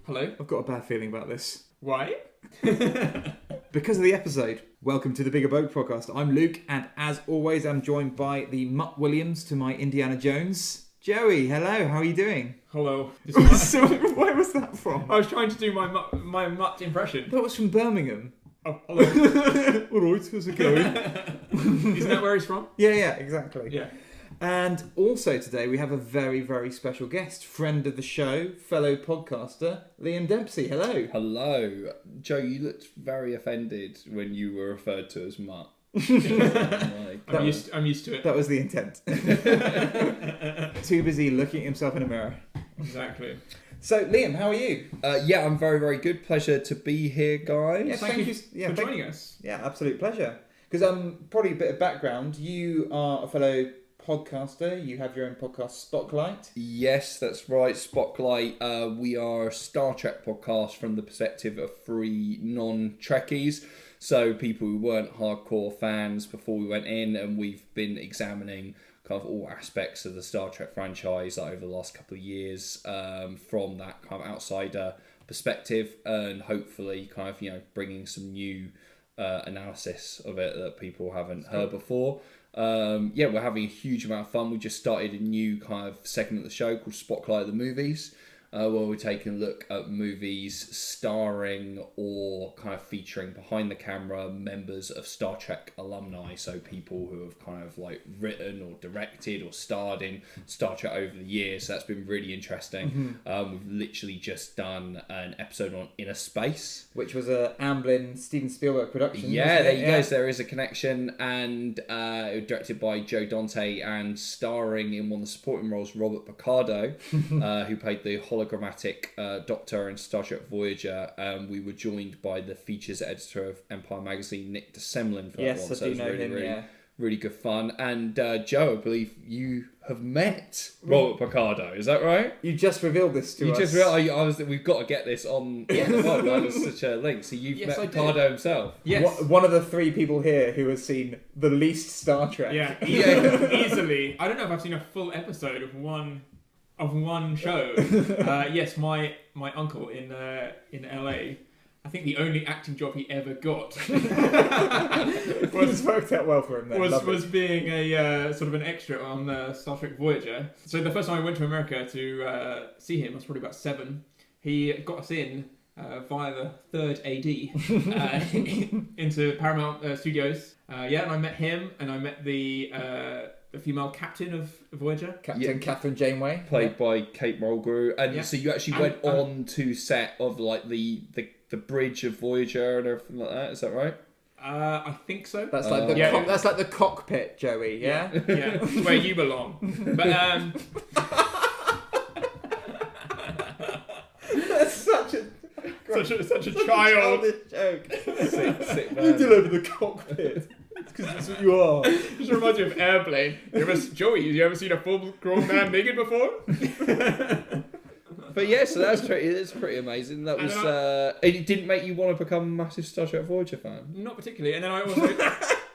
Hello? I've got a bad feeling about this. Why? Because of the episode. Welcome to the Bigger Boat Podcast. I'm Luke, and as always, I'm joined by the Mutt Williams to my Indiana Jones. Joey, hello, how are you doing? Hello. So, where was that from? I was trying to do my Mutt impression. That was from Birmingham. Oh, hello. Alright, how's it going? Isn't that where he's from? Yeah, exactly. Yeah. And also today we have a very, very special guest, friend of the show, fellow podcaster, Liam Dempsey. Hello. Hello. Joe, you looked very offended when you were referred to as Mutt. I'm used to it. That was the intent. Too busy looking at himself in a mirror. Exactly. So, Liam, how are you? Yeah, I'm very, very good. Pleasure to be here, guys. Yeah, Thank you for joining us. Yeah, absolute pleasure. Because probably a bit of background. You are a fellow podcaster. You have your own podcast, Spotlight. Yes, that's right. Spotlight. We are a Star Trek podcast from the perspective of three non-Trekkies. So people who weren't hardcore fans before we went in, and we've been examining kind of all aspects of the Star Trek franchise over the last couple of years from that kind of outsider perspective, and hopefully kind of, bringing some new analysis of it that people haven't heard before. We're having a huge amount of fun. We just started a new kind of segment of the show called Spotlight the Movies, where we're taking a look at movies starring or kind of featuring behind the camera members of Star Trek alumni, so people who have kind of like written or directed or starred in Star Trek over the years. So that's been really interesting. We've literally just done an episode on Inner Space, which was a Amblin Steven Spielberg production. Yeah, there you go. So there is a connection, and directed by Joe Dante and starring in one of the supporting roles Robert Picardo, who played the hologrammatic Doctor in Star Trek Voyager. We were joined by the features editor of Empire Magazine, Nick DeSemlin, for that one. I So do it was know him, yeah. Really good fun. And Joe, I believe you have met Robert Picardo. Is that right? You just revealed this to us. We've got to get this on the pod. That was such a link. So you've met Picardo himself. Yes. One of the three people here who has seen the least Star Trek. Yeah, easily. I don't know if I've seen a full episode of one show. Yes, my uncle in LA, I think the only acting job he ever got was worked out well for him then. was being a sort of an extra on Star Trek Voyager. So the first time I went to America to see him, I was probably about 7. He got us in via the third AD into Paramount Studios. And I met him, and I met the female captain of Voyager, Captain Catherine Janeway, played by Kate Mulgrew. And so you actually went on to set of like the bridge of Voyager and everything like that. Is that right? I think so. That's like that's like the cockpit, Joey. Yeah, yeah, it's where you belong. But that's such a child joke. Sick You deliver the cockpit. Because that's what you are. Just reminds me of Airplane. Joey, you ever seen a full-grown man naked before? But yeah, so it's pretty amazing. That was it didn't make you want to become a massive Star Trek Voyager fan? Not particularly. And then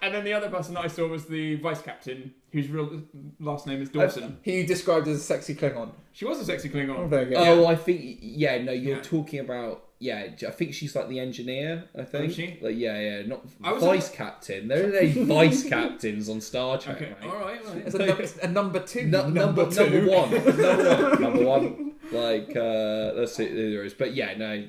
and then the other person that I saw was the vice captain, whose real last name is Dawson. Who you described as a sexy Klingon. She was a sexy Klingon. Oh, there you go. Oh, I think you're talking about. Yeah, I think she's like the engineer, I think. Is she? Like, not vice captain. There are no vice captains on Star Trek, okay. mate. All right. It's a number 2. Number one. Like, that's it, there is. But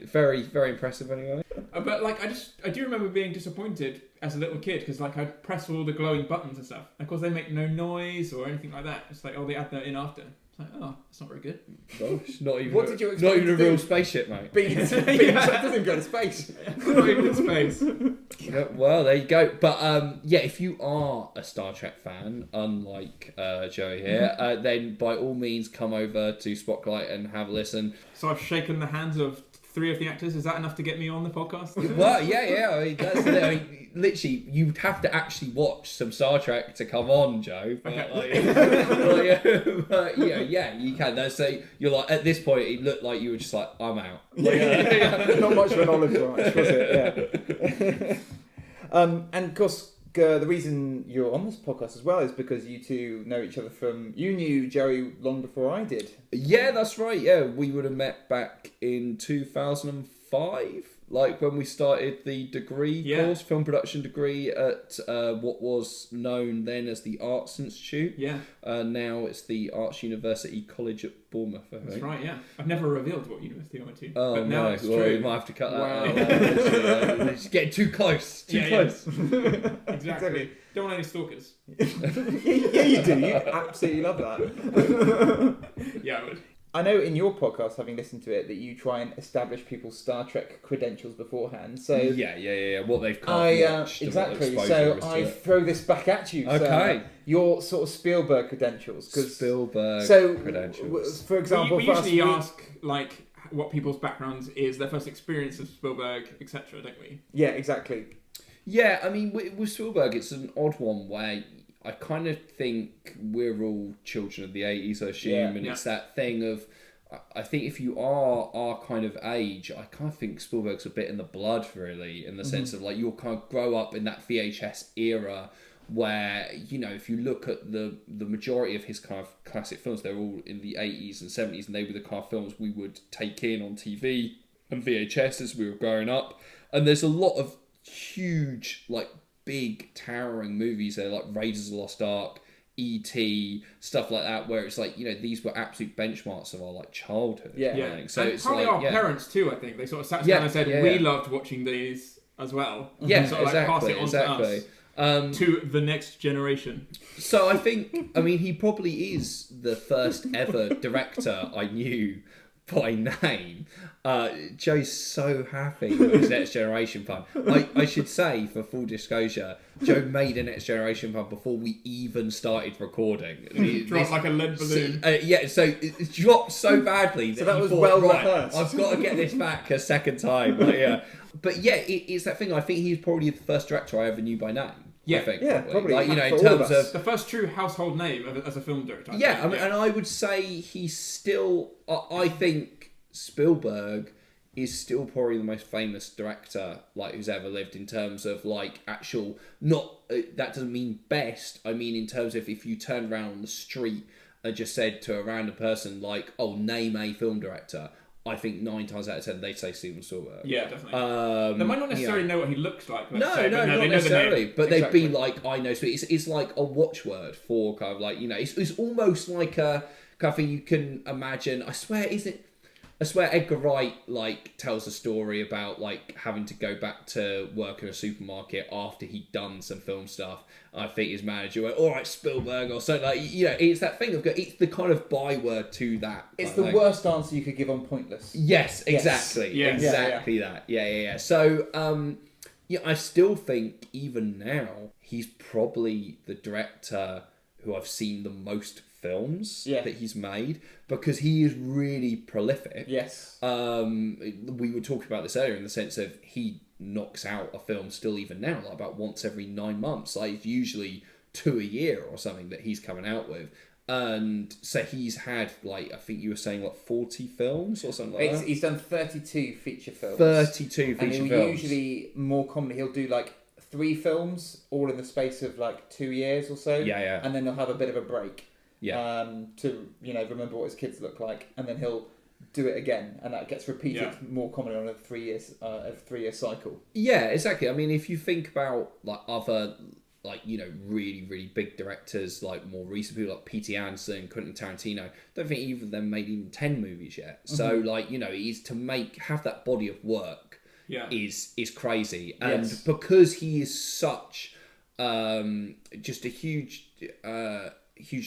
very, very impressive anyway. But like, I do remember being disappointed as a little kid, because like I'd press all the glowing buttons and stuff. Of course, they make no noise or anything like that. It's like, they add that in after. It's like, that's not very good. Gosh, not even. What did you expect? Not even a real spaceship, mate. Beans doesn't go to space. Not even in space. Yeah, well, there you go. But if you are a Star Trek fan, unlike Joey here, then by all means come over to Spotlight and have a listen. So I've shaken the hands of 3 of the actors. Is that enough to get me on the podcast? Well, yeah. I mean, literally, you'd have to actually watch some Star Trek to come on, Joe. But, you can. So you're like, at this point, it looked like you were just like, I'm out. Not much of an olive branch, was it? Yeah. And of course, the reason you're on this podcast as well is because you two know each other you knew Jerry long before I did. Yeah, that's right. Yeah, we would have met back in 2005, like when we started the degree course, film production degree at what was known then as the Arts Institute. Yeah. Now it's the Arts University College at Bournemouth, I think. That's right, yeah. I've never revealed what university I went to. Oh, but now no. it's Well, true. we might have to cut that Wow. out. It's getting too close. Too close. Exactly. Don't want any stalkers. Yeah, you do. You absolutely love that. Yeah, I would. I know in your podcast, having listened to it, that you try and establish people's Star Trek credentials beforehand. So Yeah. What they've watched. Exactly. So I throw this back at you. Okay. So your sort of Spielberg credentials. Credentials. For example, we usually ask like what people's backgrounds is, their first experience of Spielberg, etc., don't we? Yeah, exactly. Yeah, I mean, with Spielberg, it's an odd one where I kind of think we're all children of the 80s, I assume, and it's that thing of, I think if you are our kind of age, I kind of think Spielberg's a bit in the blood, really, in the sense of like you'll kind of grow up in that VHS era where, you know, if you look at the majority of his kind of classic films, they're all in the 80s and 70s, and they were the kind of films we would take in on TV and VHS as we were growing up. And there's a lot of huge, like, big, towering movies there, like Raiders of the Lost Ark, E.T., stuff like that, where it's like, you know, these were absolute benchmarks of our, like, childhood. Yeah. I think. So and it's probably like, our parents, too, I think. They sort of sat down and said, we loved watching these as well. Yeah, and sort of like pass it on exactly. to us, to the next generation. So I think, I mean, he probably is the first ever director I knew by name. Joe's so happy with his Next Generation pun. I should say, for full disclosure, Joe made a Next Generation pun before we even started recording. Dropped like a lead balloon. So it dropped so badly So that he was thought, well right, rehearsed. I've got to get this back a second time. Like, yeah. But yeah, it's that thing. I think he's probably the first director I ever knew by name. Yeah. I think, probably. Like, you know, in For all of terms us. of The first true household name as a film director. I yeah, think. I mean, and I would say he's still. I think Spielberg is still probably the most famous director like who's ever lived in terms of like actual. Not that doesn't mean best. I mean in terms of if you turned around on the street and just said to a random person like, "Oh, name a film director." I think 9 times out of 10 they'd say Steven Spielberg. Yeah, definitely. They might not necessarily know what he looks like. No, they not know necessarily. the name. But they'd Exactly. be like, I know. So it's like a watchword for kind of like, you know, it's almost like a kind of thing you can imagine. I swear Edgar Wright like tells a story about like having to go back to work in a supermarket after he'd done some film stuff. I think his manager went, "All right, Spielberg," or something like, you know, it's that thing of it's the kind of byword to that. It's kind the of thing. worst answer you could give on Pointless. Yes, exactly. Yes. Exactly that. Yeah. So, yeah, I still think even now he's probably the director who I've seen the most films that he's made because he is really prolific. Yes. We were talking about this earlier in the sense of he knocks out a film still even now, like about once every 9 months. Like it's usually 2 a year or something that he's coming out with. And so he's had, like, I think you were saying, like, 40 films or something like that? He's done 32 feature films. 32 feature and he'll films. usually, more commonly, he'll do, like, 3 films, all in the space of, like, 2 years or so. Yeah. And then he'll have a bit of a break. Yeah. To, you know, remember what his kids look like. And then he'll do it again. And that gets repeated more commonly on a 3-year cycle. Yeah, exactly. I mean, if you think about, like, other... like, you know, really, really big directors, like more recent people like P.T. Anderson, Quentin Tarantino, don't think either of them made even 10 movies yet. So, like, you know, have that body of work is crazy. And because he is such just a huge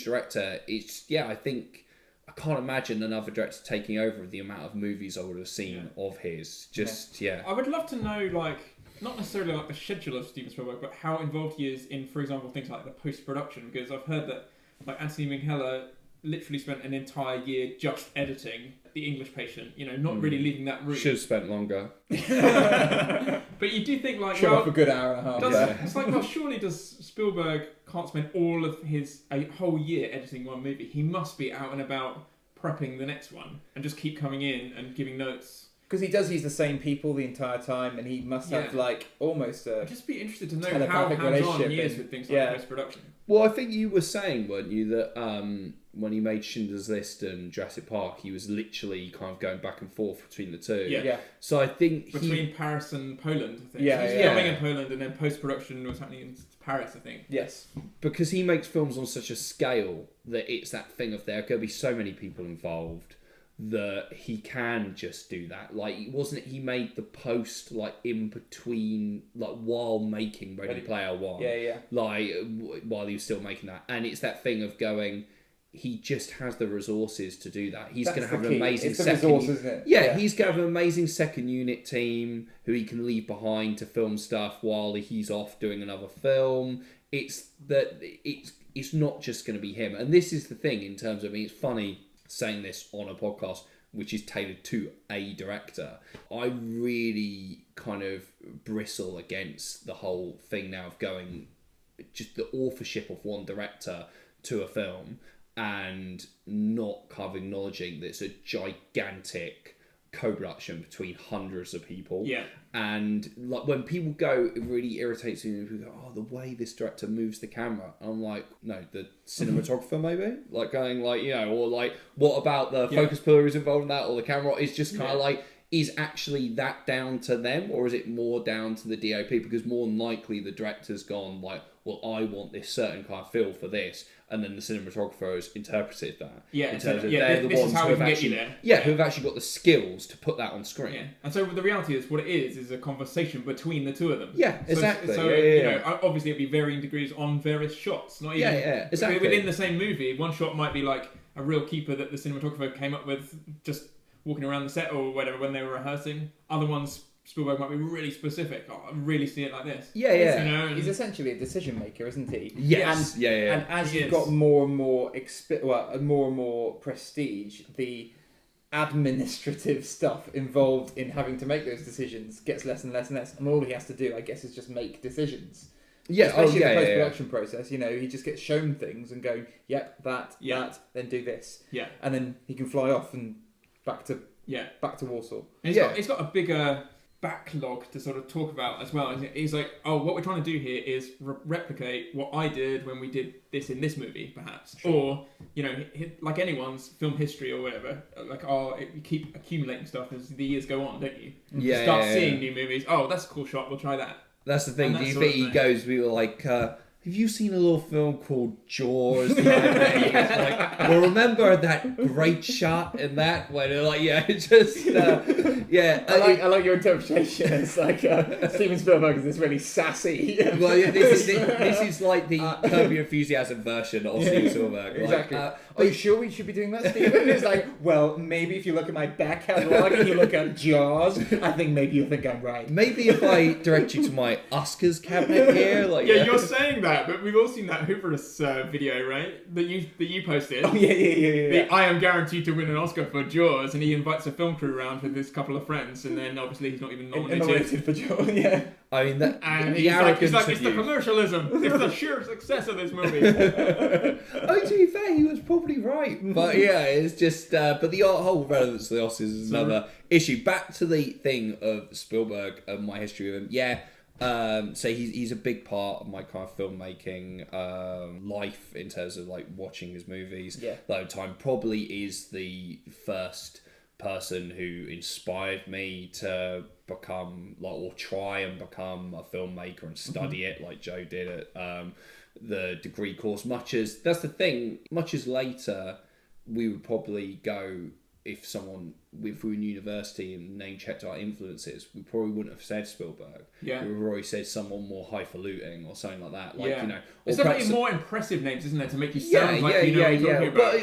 director, I think I can't imagine another director taking over the amount of movies I would have seen of his. I would love to know, like, not necessarily like the schedule of Steven Spielberg, but how involved he is in, for example, things like the post-production. Because I've heard that, like, Anthony Minghella literally spent an entire year just editing The English Patient. You know, not really leaving that room. Should have spent longer. But you do think, like, Should have a good hour and a half there. it's like, well, surely does Spielberg can't spend all of a whole year editing one movie? He must be out and about prepping the next one and just keep coming in and giving notes. Because he does use the same people the entire time, and he must have like almost a. I'd just be interested to know how telepathic hands-on he relationship is with things like post-production. Well, I think you were saying, weren't you, that when he made Schindler's List and Jurassic Park, he was literally kind of going back and forth between the two. Yeah. So I think between Paris and Poland, I think. Yeah, He was filming in Poland, and then post-production was happening in Paris, I think. Yes. Because he makes films on such a scale that it's that thing of there are going to be so many people involved that he can just do that. Like, it wasn't he made the post like in between, like while making Ready Player One. Yeah. Like while he was still making that, and it's that thing of going. He just has the resources to do that. He's going to have an amazing second. Resources, isn't it? Yeah, he's going to have an amazing second unit team who he can leave behind to film stuff while he's off doing another film. It's that it's not just going to be him, and this is the thing in terms of. I mean, it's funny saying this on a podcast which is tailored to a director. I really kind of bristle against the whole thing now of going just the authorship of one director to a film and not kind of acknowledging that it's a gigantic co-production between hundreds of people. Yeah. And like when people go, it really irritates me when people go, oh, the way this director moves the camera. I'm like, no, the cinematographer maybe? Like going like, you know, or like, what about the focus pillar who's involved in that, or the camera? It's just kind of like, is actually that down to them, or is it more down to the DOP? Because more than likely the director's gone like, well, I want this certain kind of feel for this, and then the cinematographer has interpreted that. Yeah, in terms of yeah, they're the this ones is how who we have can get actually, you there. yeah, who have actually got the skills to put that on screen. Yeah, and so the reality is, what it is a conversation between the two of them. Yeah, exactly. So you know, obviously it'd be varying degrees on various shots. Not even, exactly. Within the same movie, one shot might be like a real keeper that the cinematographer came up with just walking around the set or whatever when they were rehearsing. Other ones, Spielberg might be really specific. Oh, I really see it like this. Yeah. You know, He's essentially a decision maker, isn't he? Yes. And, yeah. And as you've got more and more more and more prestige, the administrative stuff involved in having to make those decisions gets less and less and less. And all he has to do, I guess, is just make decisions. Yeah. Especially in the post-production process, you know, he just gets shown things and going, yep, that, then do this. Yeah. And then he can fly off and back to Warsaw. And he's got a bigger backlog to sort of talk about as well. He's like, oh, what we're trying to do here is replicate what I did when we did this in this movie, perhaps. Sure. Or, you know, like anyone's film history or whatever, like, you keep accumulating stuff as the years go on, don't you? Yeah. Start seeing new movies. Oh, that's a cool shot. We'll try that. That's the thing. Do you think he goes, we were like, have you seen a little film called Jaws? Like, well, remember that great shot in that when they're like, I like your interpretation. It's like Steven Spielberg is this really sassy. Well, this is like the Curb Your Enthusiasm version of Steven Spielberg. Exactly. Are you sure we should be doing that, Steven? It's like, well, maybe if you look at my back catalogue and you look at Jaws, I think maybe you'll think I'm right. Maybe if I direct you to my Oscars cabinet here, like you're saying that, but we've all seen that Hoover's video, right? That you posted. Oh yeah. I am guaranteed to win an Oscar for Jaws, and he invites a film crew around with his couple of friends, and then obviously he's not even nominated for Jaws. Yeah. I mean, he's like, it's the commercialism. It's the sheer success of this movie. Oh, to be fair, he was probably right. But yeah, it's just, but the whole relevance of the Oscars is another issue. Back to the thing of Spielberg and my history with him. Yeah. So he's a big part of my kind of filmmaking life in terms of like watching his movies. Yeah. Though Time probably is the first person who inspired me to become or try and become a filmmaker and study it like Joe did at the degree course. Much as later we would probably go, if we were in university and name checked our influences, we probably wouldn't have said Spielberg. Yeah. We would have already said someone more highfalutin or something like that. Like, you know, there's definitely more impressive names, isn't there, to make you sound like you know what you're talking about.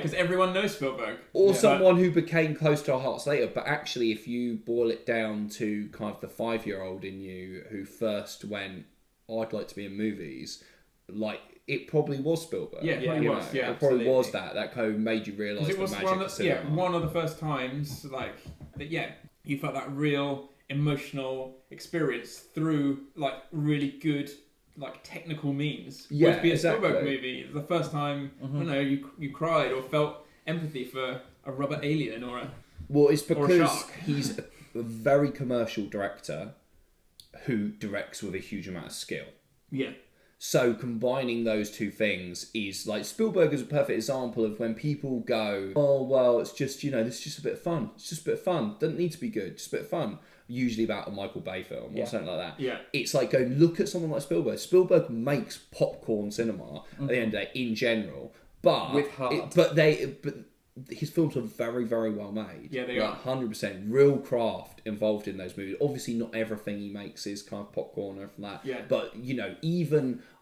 Because everyone knows Spielberg. Or someone who became close to our hearts later. But actually, if you boil it down to kind of the 5-year-old in you who first went, I'd like to be in movies, like, it probably was Spielberg. Yeah, it probably was. Yeah, it probably was that. That kind of made you realise the magic of cinema. One of the first times, you felt that real emotional experience through really good technical means. Yeah, would be a Spielberg movie. The first time, I don't know, you cried or felt empathy for a rubber alien or a. Well, it's because a very commercial director who directs with a huge amount of skill. Yeah. So combining those two things is like Spielberg is a perfect example of when people go, oh well, it's just this is just a bit of fun. It's just a bit of fun. Doesn't need to be good. Just a bit of fun. Usually about a Michael Bay film or something like that. Yeah. It's like go look at someone like Spielberg. Spielberg makes popcorn cinema at the end of the day in general, but With heart. but his films are very, very well made. Yeah, they are. 100% real craft involved in those movies. Obviously, not everything he makes is kind of popcorn or anything like that. Yeah. But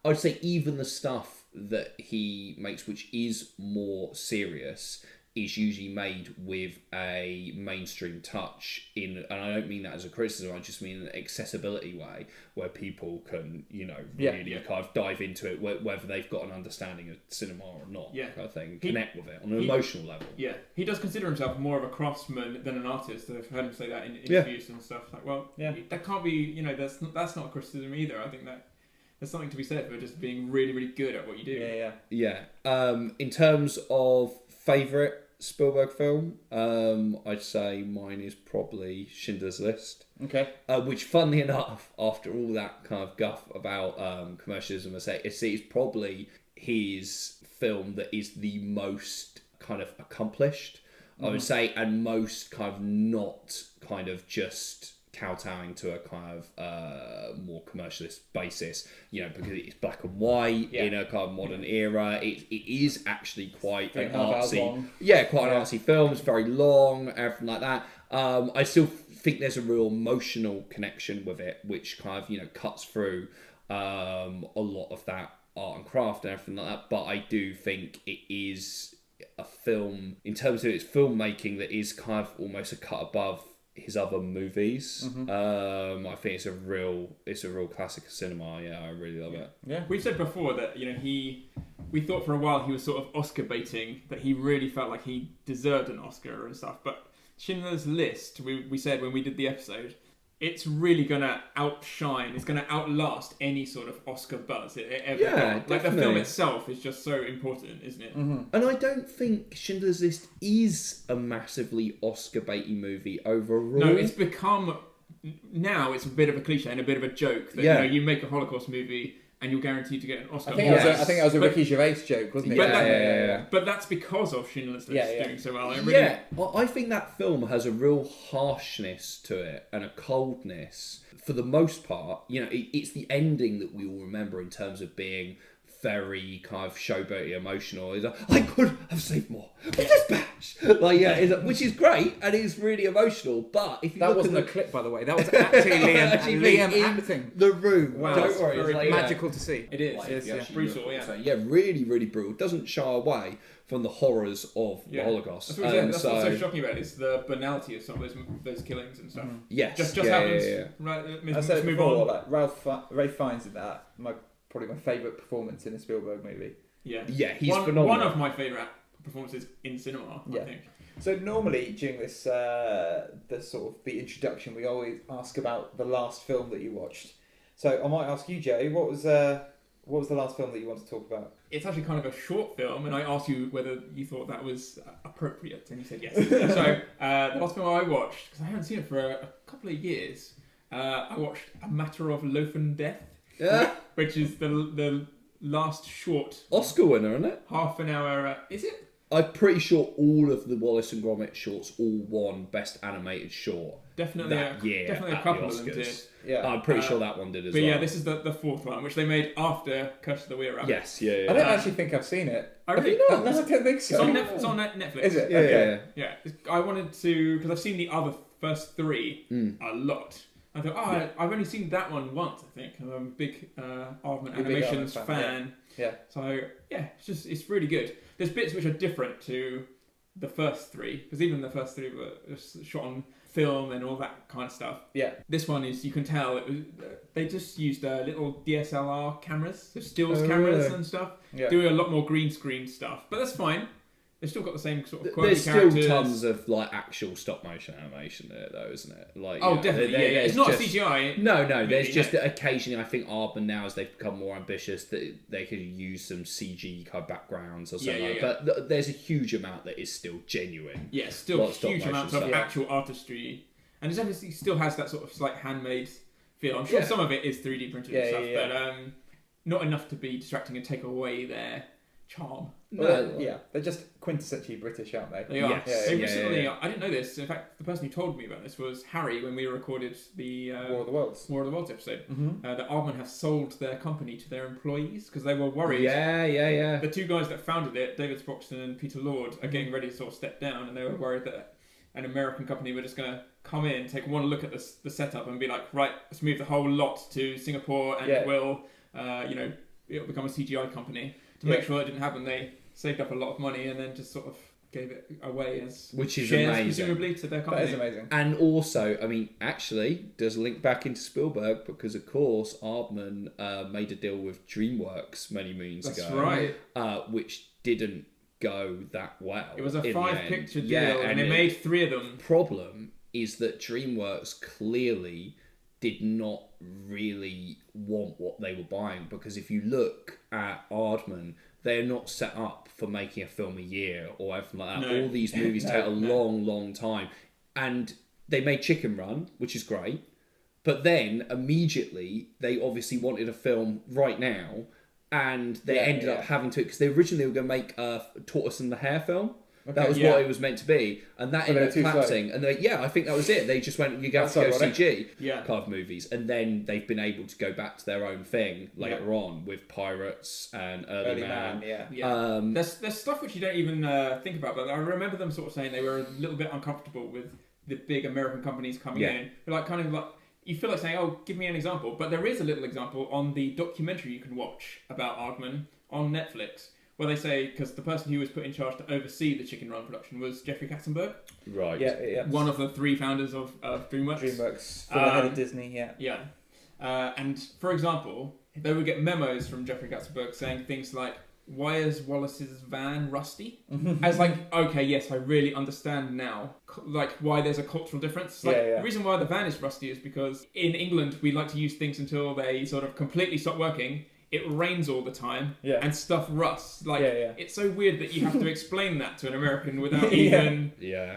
I'd say even the stuff that he makes, which is more serious, is usually made with a mainstream touch and I don't mean that as a criticism, I just mean an accessibility way where people can, really kind of dive into it, whether they've got an understanding of cinema or not, kind of thing, connect with it on an emotional level. Yeah, he does consider himself more of a craftsman than an artist. I've heard him say that in interviews and stuff. Like, well, that can't be, that's not a criticism either. I think that there's something to be said for just being really, really good at what you do. Yeah. In terms of favourite Spielberg film, I'd say mine is probably Schindler's List. Okay. Which, funnily enough, after all that kind of guff about commercialism, it's probably his film that is the most kind of accomplished, I would say, and most kind of not kind of just kowtowing to a kind of more commercialist basis, because it's black and white in a kind of modern era. It is actually quite an artsy, quite an artsy film. It's very long, everything like that. I still think there's a real emotional connection with it, which kind of cuts through a lot of that art and craft and everything like that. But I do think it is a film in terms of its filmmaking that is kind of almost a cut above his other movies. I think it's a real classic of cinema. I really love it. Yeah, we've said before that we thought for a while he was sort of Oscar baiting, that he really felt like he deserved an Oscar and stuff. But Schindler's List, we said when we did the episode, it's really gonna outshine. It's gonna outlast any sort of Oscar buzz it ever got. Like the film itself is just so important, isn't it? And I don't think Schindler's List is a massively Oscar baity movie overall. No, it's become now it's a bit of a cliche and a bit of a joke that you make a Holocaust movie and you're guaranteed to get an Oscar. I think that was a Ricky Gervais joke, wasn't it? But that's because of Schindler's List doing so well. I think that film has a real harshness to it and a coldness. For the most part, it's the ending that we all remember in terms of being very kind of showboaty emotional. It's like, I could have saved more with this batch. Which is great and is really emotional. But if you that wasn't a clip, by the way. That was actually Liam acting. The room. Wow, don't worry. It's very magical to see. It is. It's brutal. Really, really brutal. Doesn't shy away from the horrors of the Holocaust. That's what's so shocking about it, is the banality of some of those killings and stuff. Yes. Just happens. Yeah. Right. I said it before, like Ralph Fiennes in that. Probably my favourite performance in a Spielberg movie. Yeah, he's phenomenal. One of my favourite performances in cinema, I think. So normally during this, the introduction, we always ask about the last film that you watched. So I might ask you, Joe, what was the last film that you want to talk about? It's actually kind of a short film, and I asked you whether you thought that was appropriate, and you said yes. So the last film I watched, because I haven't seen it for a couple of years, I watched A Matter of Loaf and Death. Which is the last short Oscar winner, isn't it? Half an hour. Is it? I'm pretty sure all of the Wallace and Gromit shorts all won Best Animated Short. Definitely a couple of them did. Yeah, I'm pretty sure that one did as well. But yeah, this is the fourth one, which they made after Curse of the Were Rabbit. Yes, yeah. I don't actually think I've seen it. Have you not? No, I don't think so. It's on Netflix. Is it? Yeah, okay. Yeah. I wanted to, because I've seen the other first three a lot. I thought, I've only seen that one once, I think. I'm a big Aardman Animations fan. Yeah. So, it's really good. There's bits which are different to the first three, because even the first three were shot on film and all that kind of stuff. Yeah. This one is, you can tell, they just used little DSLR cameras, so stills cameras and stuff, doing a lot more green screen stuff. But that's fine. They've still got the same sort of quirky characters. There's still tons of actual stop motion animation there, though, isn't it? Definitely. It's not CGI. No. There's just that occasionally, I think Aardman now, as they've become more ambitious, that they could use some CG kind of backgrounds or something. But there's a huge amount that is still genuine. Yeah, still huge amounts of actual artistry. and it obviously still has that sort of slight handmade feel. I'm sure some of it is 3D printed and stuff, but not enough to be distracting and take away their charm. They're just quintessentially British, aren't they? They are. Yes. They recently, I didn't know this. In fact, the person who told me about this was Harry when we recorded the War of the Worlds episode. Mm-hmm. That Aardman have sold their company to their employees because they were worried. Yeah. The two guys that founded it, David Sproxton and Peter Lord, are getting ready to sort of step down, and they were worried that an American company were just going to come in, take one look at the setup, and be like, right, let's move the whole lot to Singapore, and we'll, it'll become a CGI company. To make sure that didn't happen, they saved up a lot of money and then just sort of gave it away as which is shares, amazing, presumably, to their company. That is amazing. And also, I mean, actually, does link back into Spielberg because, of course, Aardman made a deal with DreamWorks many moons ago. That's right. Which didn't go that well. It was a 5-picture deal, and it it made 3 of them. Problem is that DreamWorks clearly did not really want what they were buying, because if you look at Aardman, they're not set up for making a film a year or anything like that. No. All these movies take a long time. And they made Chicken Run, which is great. But then, immediately, they obviously wanted a film right now. And they ended up having to... Because they originally were going to make a Tortoise and the Hare film. Okay, that was what it was meant to be. And that ended up collapsing. And they I think that was it. They just went, you have to go CG kind of movies. And then they've been able to go back to their own thing later on with Pirates and Early Man. There's stuff which you don't even think about. But I remember them sort of saying they were a little bit uncomfortable with the big American companies coming in. They're like, kind of like... You feel like saying, oh, give me an example. But there is a little example on the documentary you can watch about Aardman on Netflix, where they say, because the person who was put in charge to oversee the Chicken Run production was Jeffrey Katzenberg. Right. Yeah. One of the 3 founders of DreamWorks. DreamWorks, for the head of Disney, Yeah. And, for example, they would get memos from Jeffrey Katzenberg saying things like, why is Wallace's van rusty? I was like, okay, yes, I really understand now, like, why there's a cultural difference. Like, the reason why the van is rusty is because in England, we like to use things until they sort of completely stop working. It rains all the time, and stuff rusts. Like, it's so weird that you have to explain that to an American without even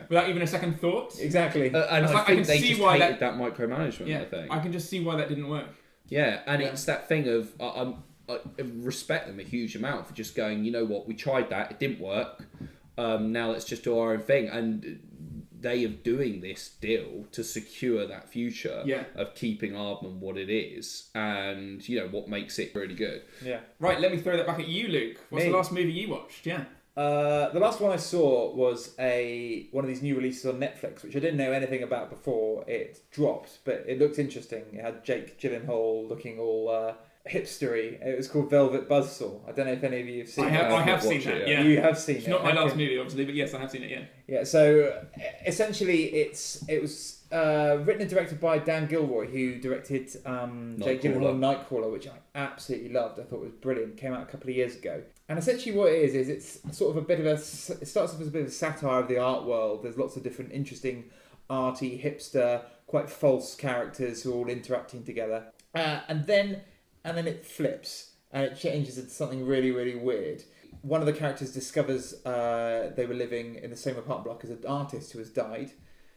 without even a second thought. Exactly. And I think they just hated that micromanagement, I think. I can just see why that didn't work. Yeah, and it's that thing of... I respect them a huge amount for just going, you know what, we tried that, it didn't work, now let's just do our own thing. And they are doing this deal to secure that future of keeping Aardman what it is, and, you know, what makes it really good. Yeah. Right, let me throw that back at you, Luke. What's the last movie you watched? The last one I saw was one of these new releases on Netflix, which I didn't know anything about before it dropped, but it looked interesting. It had Jake Gyllenhaal looking all... hipstery. It was called Velvet Buzzsaw. I don't know if any of you have seen it. I have seen that, yeah. You have seen it. It's not my last movie, obviously, but yes, I have seen it, yeah. Yeah, so essentially it was written and directed by Dan Gilroy, who directed Jake Gyllenhaal Nightcrawler, which I absolutely loved. I thought it was brilliant. Came out a couple of years ago. And essentially what it is it's sort of a bit of it starts off as a bit of a satire of the art world. There's lots of different interesting arty, hipster, quite false characters who are all interacting together. And then it flips and it changes into something really, really weird. One of the characters discovers they were living in the same apartment block as an artist who has died.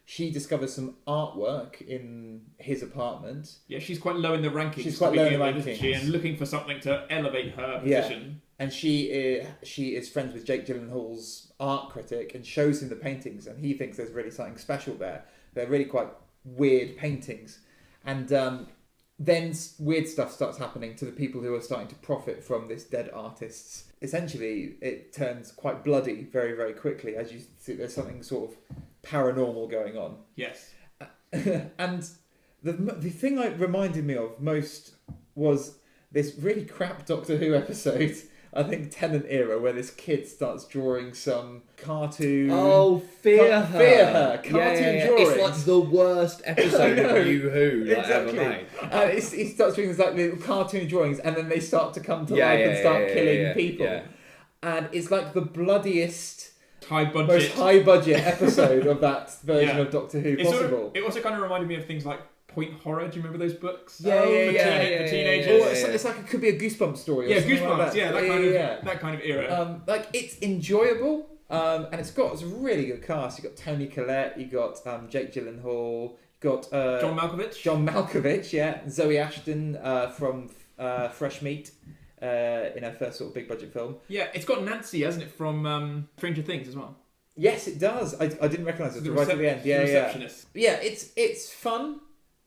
She discovers some artwork in his apartment. Yeah, she's quite low in the rankings. She's quite low in the rankings. Isn't she? And looking for something to elevate her position. And she is friends with Jake Gyllenhaal's art critic and shows him the paintings, and he thinks there's really something special there. They're really quite weird paintings. And then weird stuff starts happening to the people who are starting to profit from this dead artist's. Essentially, it turns quite bloody very, very quickly. As you see, there's something sort of paranormal going on. Yes. And the thing it reminded me of most was this really crap Doctor Who episode, I think Tennant era, where this kid starts drawing some cartoon... Oh, Fear Her! Cartoon drawings. It's like the worst episode of New Who ever made. And he starts doing these like little cartoon drawings, and then they start to come to life and start killing people. Yeah. And it's like the bloodiest... most high-budget episode of that version of Doctor Who possible. It also kind of reminded me of things like Point Horror. Do you remember those books? The teenagers. Or it's like it could be a Goosebumps story. Or Goosebumps. Like that. That kind of era. Like it's enjoyable, and it's got a really good cast. You got Toni Collette, you got Jake Gyllenhaal, you Got John Malkovich. John Malkovich, yeah. Zoe Ashton from Fresh Meat in her first sort of big budget film. Yeah, it's got Nancy, hasn't it, from Stranger Things as well. Yes, it does. I didn't recognise it right at the end. The receptionist. Yeah, it's fun.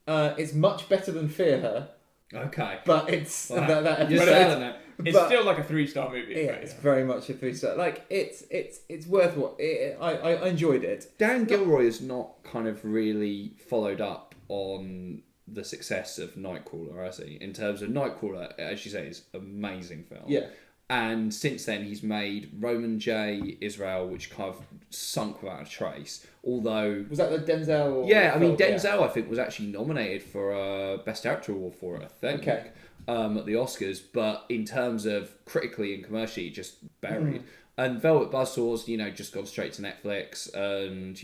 It's much better than Fear Her. Okay. But it's Wow. that You're episode. selling it. It's still like a 3-star movie. Yeah, it's very much a 3-star. Like it's worth what I enjoyed it. Dan Gilroy has not kind of really followed up on the success of Nightcrawler, has he? In terms of Nightcrawler, as you say, is an amazing film. Yeah. And since then, he's made Roman J. Israel, which kind of sunk without a trace. Although, Was that the Denzel? yeah, I mean, film? Denzel, I think, was actually nominated for a Best Actor award for it, I think. Okay. At the Oscars, but in terms of critically and commercially, it just buried. And Velvet Buzzsaw's, just gone straight to Netflix, and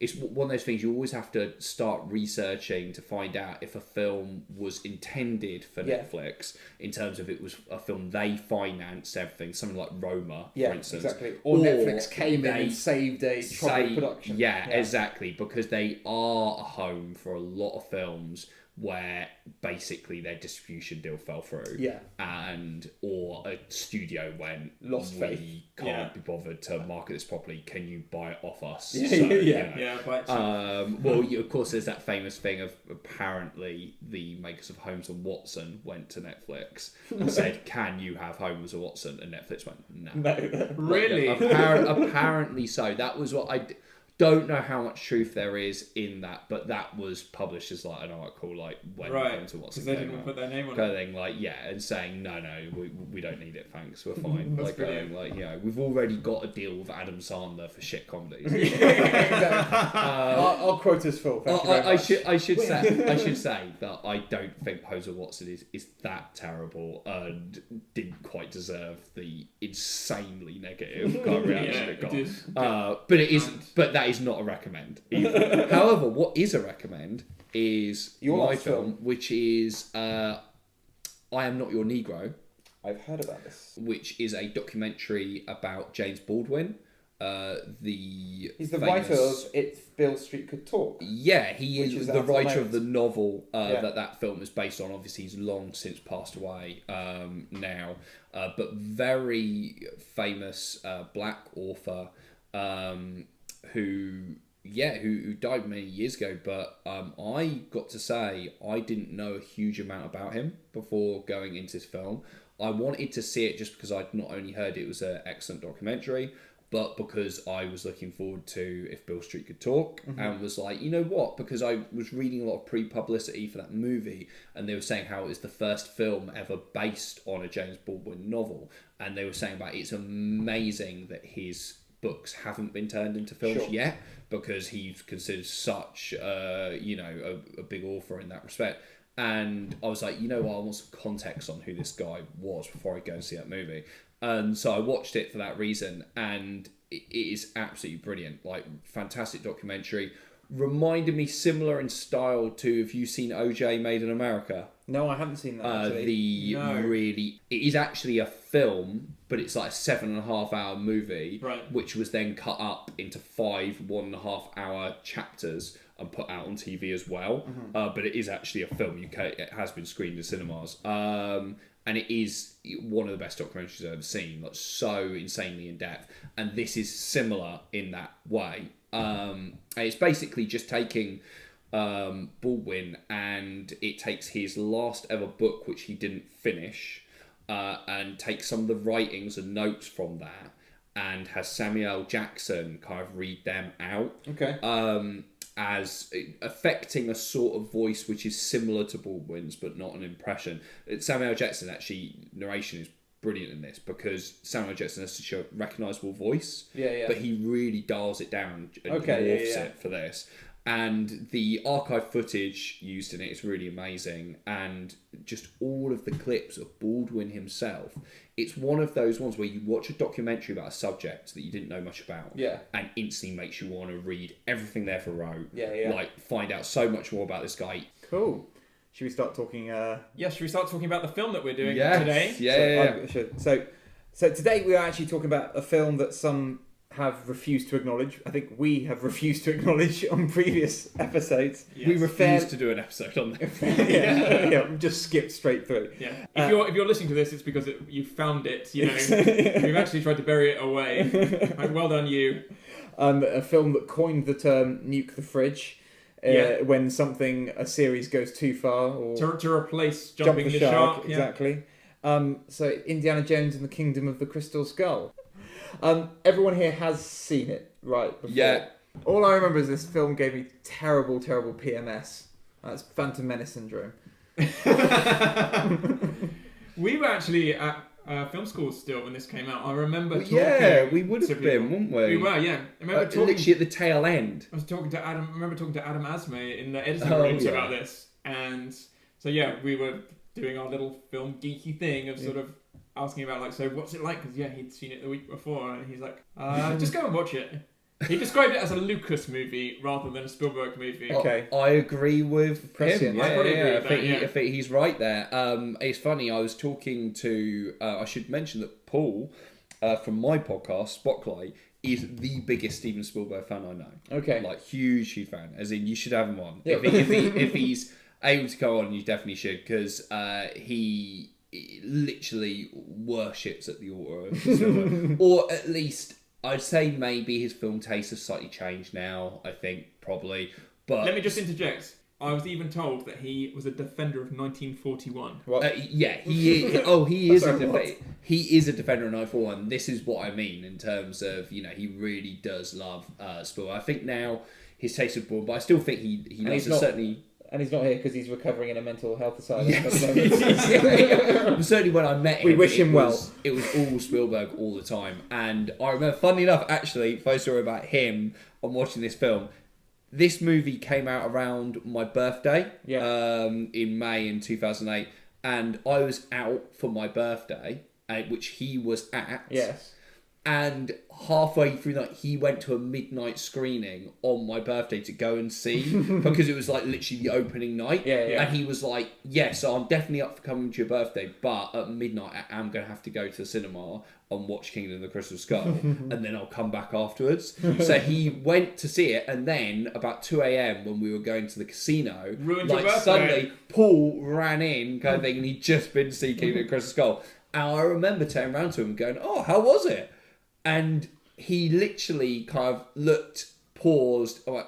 it's one of those things you always have to start researching to find out if a film was intended for Netflix, in terms of it was a film they financed everything, something like Roma, for instance. Exactly. Or Netflix came in and saved a troubled production. Yeah, exactly, because they are a home for a lot of films where basically their distribution deal fell through, or a studio went, Lost faith. We can't be bothered to market this properly. Can you buy it off us? Of course, there's that famous thing of apparently the makers of Holmes and Watson went to Netflix and said, "Can you have Holmes and Watson?" And Netflix went, "No." Really? Apparently so. That was what I. Don't know how much truth there is in that, but that was published as like an article, like when Holmes and Watson because they didn't put their name on it. And saying no, we don't need it, thanks, we're fine. That's brilliant. We've already got a deal with Adam Sandler for shit comedies. Our quota's full. Thank you very much. I should say that I don't think Holmes and Watson is that terrible and didn't quite deserve the insanely negative kind of reaction it got. But that is not a recommend either. However, what is a recommend is my film, which is I Am Not Your Negro. I've heard about this. Which is a documentary about James Baldwin. He's the writer of If Beale Street Could Talk. Yeah, he is the writer of the novel that film is based on. Obviously, he's long since passed away now, but very famous black author who died many years ago. But I got to say, I didn't know a huge amount about him before going into this film. I wanted to see it just because I'd not only heard it was an excellent documentary, but because I was looking forward to If Beale Street Could Talk, and was like, you know what? Because I was reading a lot of pre-publicity for that movie, and they were saying how it was the first film ever based on a James Baldwin novel, and they were saying about it's amazing that his books haven't been turned into films yet, because he's considered such a big author in that respect. And I was like, you know what, I want some context on who this guy was before I go and see that movie. And so I watched it for that reason, and it is absolutely brilliant. Like, fantastic documentary. Reminded me similar in style to, have you seen OJ Made in America? No, I haven't seen that actually. It is actually a film, but it's like a 7.5 hour movie, right, which was then cut up into 5 1.5 hour chapters and put out on TV as well. But it is actually a film. It has been screened in cinemas. And it is one of the best documentaries I've ever seen. Like, so insanely in depth. And this is similar in that way. And it's basically just taking Baldwin, and it takes his last ever book, which he didn't finish, and takes some of the writings and notes from that, and has Samuel Jackson kind of read them out. Okay. As affecting a sort of voice which is similar to Baldwin's, but not an impression. Samuel Jackson, actually, narration is brilliant in this, because Samuel Jackson has such a recognisable voice, but he really dials it down and morphs it for this. And the archive footage used in it is really amazing, and just all of the clips of Baldwin himself. It's one of those ones where you watch a documentary about a subject that you didn't know much about, and instantly makes you want to read everything there for wrote. Like, find out so much more about this guy. Cool. Should we start talking? Yes. Should we start talking about the film that we're doing today? So today we are actually talking about a film that some have refused to acknowledge. I think we have refused to acknowledge on previous episodes. Yes. We refused to do an episode on this. Yeah, we just skipped straight through. Yeah. If you're listening to this, it's because you found it. You know, you've actually tried to bury it away. Like, well done, you. A film that coined the term "nuke the fridge." When a series goes too far, or to replace jumping the shark. Exactly. So Indiana Jones and the Kingdom of the Crystal Skull. Everyone here has seen it, right? Before. Yeah. All I remember is this film gave me terrible PMS. That's Phantom Menace syndrome. We were actually at film school still when this came out. I remember talking. Yeah, we would have been, wouldn't we? We were, yeah. I remember talking literally at the tail end. I remember talking to Adam Asmay in the editing rooms about this, and so yeah, we were doing our little film geeky thing of sort of asking about like, so what's it like? Because he'd seen it the week before, and he's like, just go and watch it. He described it as a Lucas movie rather than a Spielberg movie. Okay, I agree with him. I probably agree with that, I think he's right there. It's funny. I was talking to. I should mention that Paul from my podcast Spotlight is the biggest Steven Spielberg fan I know. Okay, like huge fan. As in, you should have him on. Yeah. If he's able to go on, you definitely should, because he literally worships at the altar of Spielberg, or at least. I'd say maybe his film taste has slightly changed now, I think, probably. But let me just interject. I was even told that he was a defender of 1941. Yeah, he is. He is he is a defender of 1941. This is what I mean in terms of, he really does love Spielberg. I think now his taste is born, but I still think he loves it, certainly. And he's not here because he's recovering in a mental health asylum. Yes. Certainly when I met him, we wish him well. It was all Spielberg all the time. And I remember, funnily enough, actually, funny story about him on watching this film. This movie came out around my birthday in May in 2008. And I was out for my birthday, which he was at. Yes. And halfway through that, he went to a midnight screening on my birthday to go and see, because it was like literally the opening night. Yeah. And he was like, so I'm definitely up for coming to your birthday, but at midnight I'm going to have to go to the cinema and watch Kingdom of the Crystal Skull, and then I'll come back afterwards. So he went to see it, and then about 2 a.m. when we were going to the casino, suddenly Paul ran in kind of thing, and he'd just been to see Kingdom of the Crystal Skull. And I remember turning around to him and going, "Oh, how was it?" And he literally kind of looked, paused. I'm like,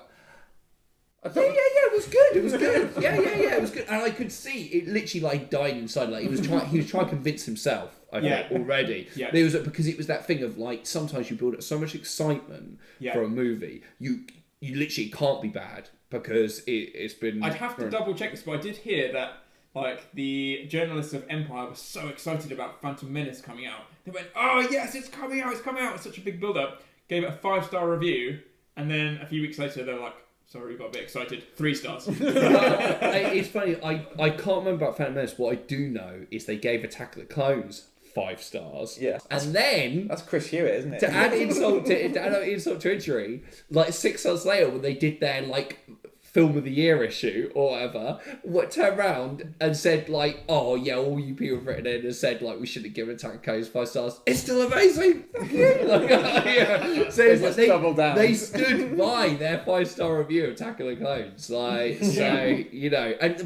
it was good. It was good. It was good. And I could see it literally died inside. Like he was trying to convince himself. I think already. Yeah. But it was because it was that thing of sometimes you build up so much excitement for a movie, you literally can't be bad because it's been. I'd have to double check this, but I did hear that. The journalists of Empire were so excited about Phantom Menace coming out. They went, "Oh yes, it's coming out! It's such a big build-up." Gave it a 5-star review, and then a few weeks later, they're like, "Sorry, we got a bit excited. 3 stars." It's funny. I can't remember about Phantom Menace. What I do know is they gave Attack of the Clones 5 stars. Yeah, and then that's Chris Hewitt, isn't it? To add insult to injury, 6 months later when they did their Film of the Year issue or whatever, turned around and said all you people have written in and said we shouldn't have given Attack of the Clones 5 stars. It's still amazing. So it's double down. They stood by their 5-star review of Attack of the Clones.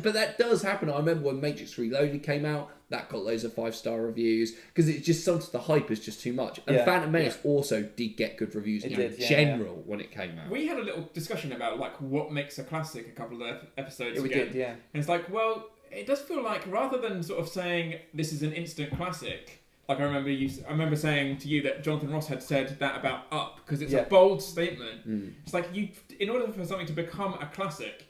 But that does happen. I remember when Matrix Reloaded came out. That got loads of 5-star reviews because it's just sometimes the hype is just too much. And Phantom Menace also did get good reviews general when it came out. We had a little discussion about what makes a classic a couple of episodes ago. We did, yeah. And it's it does feel like rather than sort of saying this is an instant classic. I remember saying to you that Jonathan Ross had said that about Up because it's a bold statement. It's in order for something to become a classic.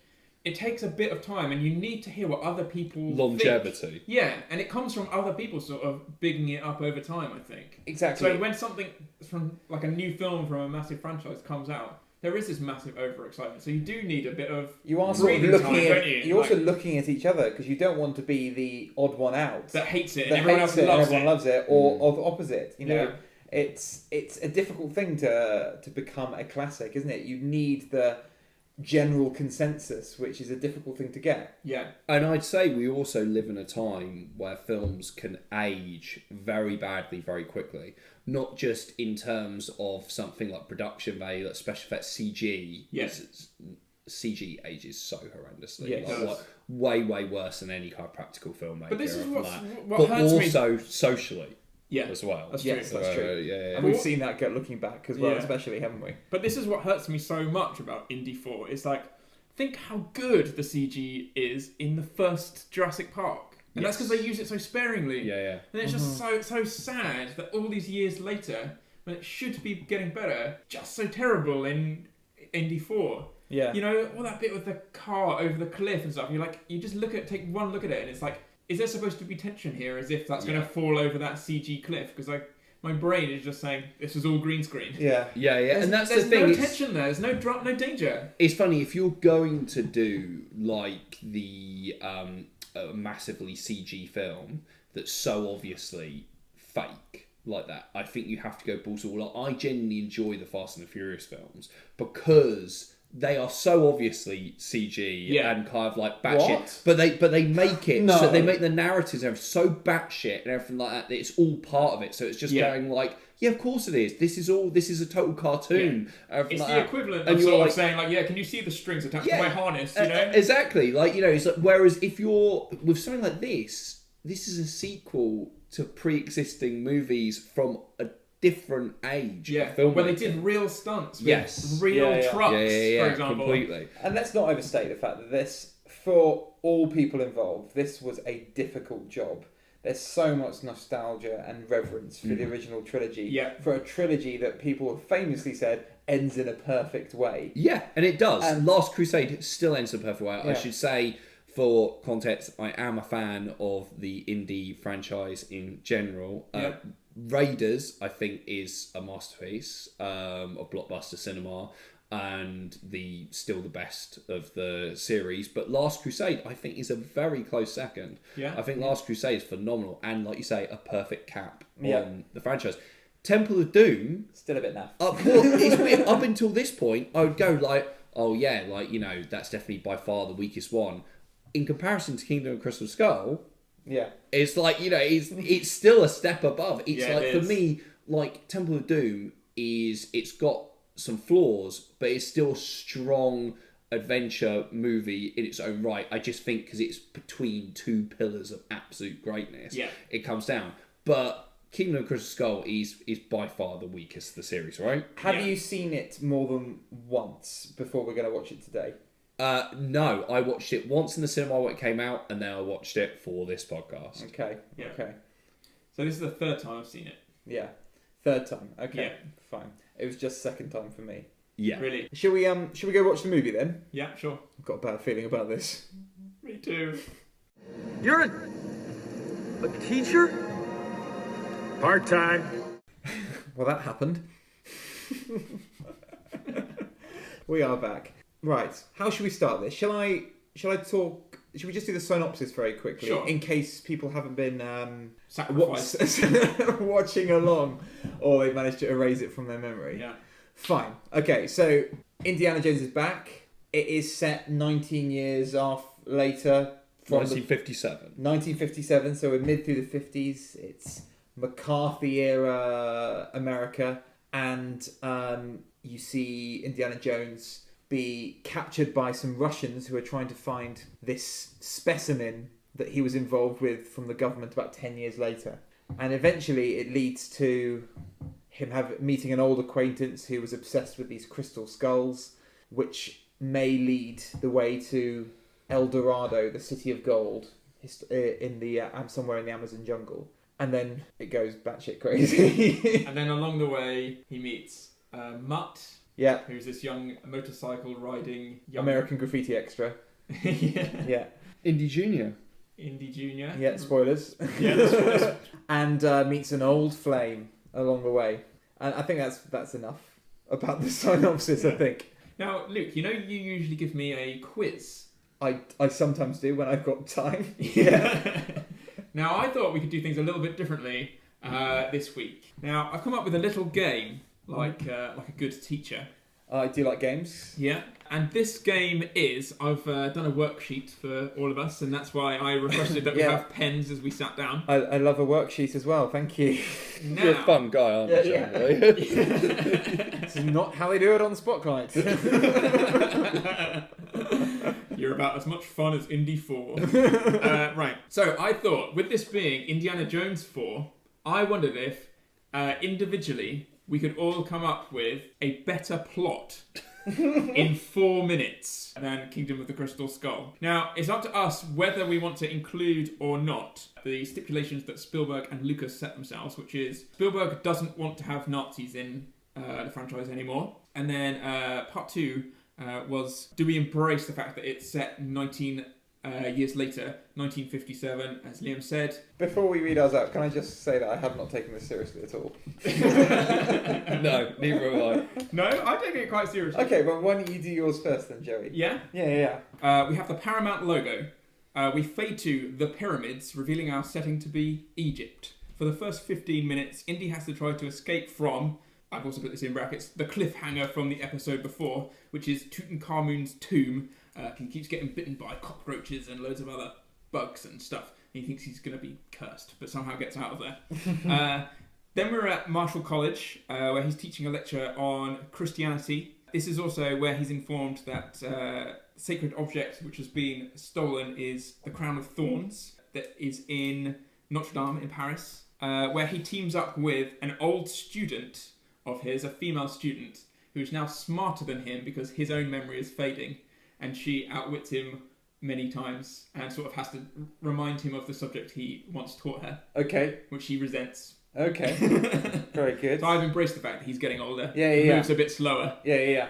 It takes a bit of time, and you need to hear what other people longevity. Think. Yeah, and it comes from other people sort of bigging it up over time. I think exactly. So when something from a new film from a massive franchise comes out, there is this massive overexcitement. So you do need a bit of you're also looking at each other because you don't want to be the odd one out that hates it and everyone else loves it, or the opposite. It's a difficult thing to become a classic, isn't it? You need the general consensus, which is a difficult thing to get. Yeah. And I'd say we also live in a time where films can age very badly very quickly. Not just in terms of something like production value, like special effects, CG. Yes. CG ages so horrendously. Yeah, it like, does. way worse than any kind of practical filmmaker. But this is what but hurts me. also socially Yeah. as well. That's Yes, true. that's true. Yeah. And we've seen that get looking back as well, Yeah. especially, haven't we? But this is what hurts me so much about Indy 4. It's like, think how good the CG is in the first Jurassic Park. And that's because they use it so sparingly. Yeah. And it's just so sad that all these years later, when it should be getting better, just so terrible in Indy 4. Yeah. You know, all that bit with the car over the cliff and stuff, you just take one look at it and it's like, is there supposed to be tension here as if that's going to fall over that CG cliff? Because my brain is just saying, this is all green screen. Yeah. And that's the There's thing. no tension there. There's no danger. It's funny, if you're going to do like the massively CG film that's so obviously fake like that, I think you have to go balls all out. I genuinely enjoy the Fast and the Furious films because they are so obviously CG and kind of like batshit, but they make it so they make the narratives and everything so batshit and everything like that it's all part of it. So it's just going like, yeah, of course it is. This is a total cartoon. Yeah. It's like the equivalent and of you're sort like, of saying like, yeah, can you see the strings attached to my harness? You know, exactly. Like, you know, it's like, whereas if you're with something like this is a sequel to pre-existing movies from a different age. Yeah, where they did real stunts with real trucks, for example. Completely. And let's not overstate the fact that this, for all people involved, this was a difficult job. There's so much nostalgia and reverence for the original trilogy. Yeah. For a trilogy that people have famously said ends in a perfect way. Yeah, and it does. And Last Crusade still ends in a perfect way. Yeah. I should say, for context, I am a fan of the indie franchise in general. Raiders, I think, is a masterpiece of blockbuster cinema and still the best of the series. But Last Crusade, I think, is a very close second. Yeah. I think Last Crusade is phenomenal and, like you say, a perfect cap on the franchise. Temple of Doom, still a bit naff. it's weird. Up until this point, I would go like, oh yeah, like, you know, that's definitely by far the weakest one. In comparison to Kingdom of Crystal Skull, it's like, you know, it's still a step above. It's like, for me, like, Temple of Doom it's got some flaws, but it's still a strong adventure movie in its own right. I just think because it's between two pillars of absolute greatness, it comes down. But Kingdom of Crystal Skull is by far the weakest of the series, right? Have you seen it more than once before we're going to watch it today? No, I watched it once in the cinema when it came out, and then I watched it for this podcast. Okay. So this is the third time I've seen it. Yeah. Third time. Okay. Yeah. Fine. It was just second time for me. Yeah. Really? Should we go watch the movie then? Yeah, sure. I've got a bad feeling about this. Me too. You're a teacher? Part-time. Well, that happened. We are back. Right. How should we start this? Shall I talk? Should we just do the synopsis very quickly, Sure. in case people haven't been Sacrifice. watching along, or they've managed to erase it from their memory? Yeah. Fine. Okay. So Indiana Jones is back. It is set 19 years later. From 1957. 1957. So we're mid through the 50s. It's McCarthy era America, and you see Indiana Jones be captured by some Russians who are trying to find this specimen that he was involved with from the government about 10 years later. And eventually it leads to him meeting an old acquaintance who was obsessed with these crystal skulls, which may lead the way to El Dorado, the city of gold, in the somewhere in the Amazon jungle. And then it goes batshit crazy. And then along the way, he meets Mutt, Yeah. who's this young motorcycle riding young American Graffiti extra. Yeah. Indy Jr. Indy Jr. Yeah, spoilers. Yeah, that's spoilers. And meets an old flame along the way. And I think that's enough about the synopsis, I think. Now, Luke, you know you usually give me a quiz. I sometimes do when I've got time. Yeah. Now, I thought we could do things a little bit differently this week. Now, I've come up with a little game, like a good teacher. I do like games. Yeah. And this game is, I've done a worksheet for all of us, and that's why I requested that we have pens as we sat down. I love a worksheet as well, thank you. Now, You're a fun guy, aren't you? This is not how they do it on Spotlight. You're about as much fun as Indy 4. Right. So I thought, with this being Indiana Jones 4, I wondered if, individually, we could all come up with a better plot in 4 minutes than Kingdom of the Crystal Skull. Now, it's up to us whether we want to include or not the stipulations that Spielberg and Lucas set themselves, which is Spielberg doesn't want to have Nazis in the franchise anymore. And then part 2 was, do we embrace the fact that it's set 19 years later, 1957, as Liam said. Before we read ours out, can I just say that I have not taken this seriously at all? No, neither have I. No, I'm taking it quite seriously. Okay, well, why don't you do yours first then, Joey? Yeah? Yeah. We have the Paramount logo. We fade to the pyramids, revealing our setting to be Egypt. For the first 15 minutes, Indy has to try to escape from, I've also put this in brackets, the cliffhanger from the episode before, which is Tutankhamun's tomb. He keeps getting bitten by cockroaches and loads of other bugs and stuff. He thinks he's going to be cursed, but somehow gets out of there. Then we're at Marshall College, where he's teaching a lecture on Christianity. This is also where he's informed that sacred object which has been stolen is the crown of thorns that is in Notre Dame in Paris, where he teams up with an old student of his, a female student, who is now smarter than him because his own memory is fading. And she outwits him many times and sort of has to remind him of the subject he once taught her. Okay. Which he resents. Okay. Very good. So I've embraced the fact that he's getting older. Yeah. Moves a bit slower. Yeah.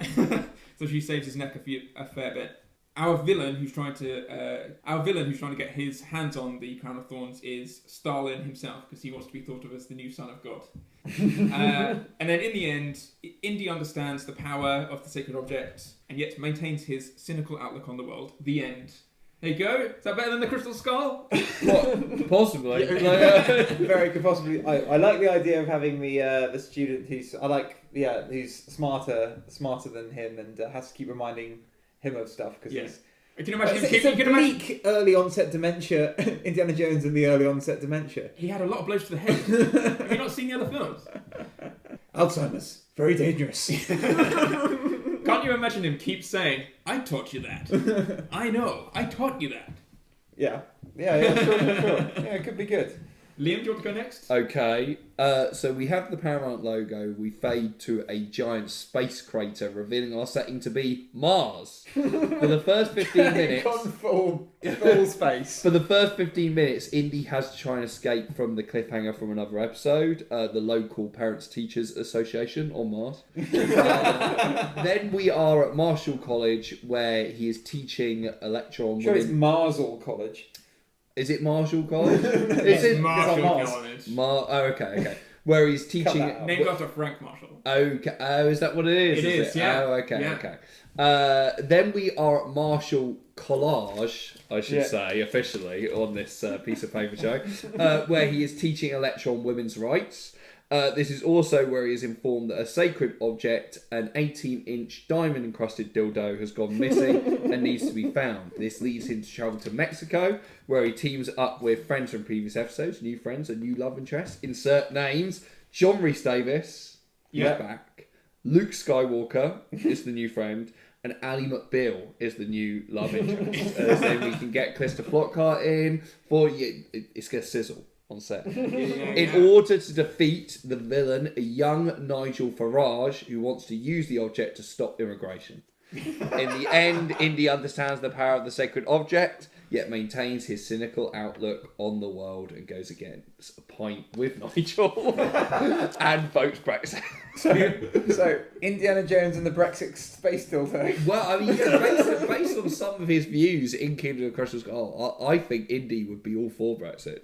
So she saves his neck a fair bit. Our villain who's trying to get his hands on the Crown of Thorns is Stalin himself, because he wants to be thought of as the new son of God. And then in the end, Indy understands the power of the sacred object and yet maintains his cynical outlook on the world. The end. There you go. Is that better than the Crystal Skull? What? Possibly. Very good, possibly. I like the idea of having the student who's who's smarter than him and has to keep reminding him of stuff because he's. I can imagine it's a bleak early onset dementia. Indiana Jones and the early onset dementia. He had a lot of blows to the head. Have you not seen the other films? Alzheimer's, very dangerous. Can't you imagine him keep saying, "I taught you that. I know, I taught you that." Yeah, sure. Yeah, it could be good. Liam, do you want to go next? Okay, so we have the Paramount logo. We fade to a giant space crater, revealing our setting to be Mars. For the first 15 minutes... full space. For the first 15 minutes, Indy has to try and escape from the cliffhanger from another episode, the local Parents Teachers Association on Mars. Then we are at Marshall College, where he is teaching a lecture on... Sure, it's Marsall College. Is it Marshall College? It's Marshall College. Okay. Where he's teaching... Named after Frank Marshall. Okay. Oh, is that what it is? It is, yeah. Oh, okay, yeah. Okay. Then we are at Marshall College, I should say, officially, on this piece of paper show, where he is teaching a lecture on women's rights. This is also where he is informed that a sacred object, an 18-inch diamond-encrusted dildo, has gone missing and needs to be found. This leads him to travel to Mexico, where he teams up with friends from previous episodes, new friends, a new love interest. Insert names. John Rhys Davis is back. Luke Skywalker is the new friend. And Ally McBeal is the new love interest. So we can get Calista Flockhart in. It's going to sizzle on set. In order to defeat the villain, a young Nigel Farage, who wants to use the object to stop immigration. In the end, Indy understands the power of the sacred object, yet maintains his cynical outlook on the world and goes against a pint with Nigel and votes Brexit. So Indiana Jones and the Brexit space dildo. Well, I mean, based on some of his views in Kingdom of the Crystal Skull, I think Indy would be all for Brexit.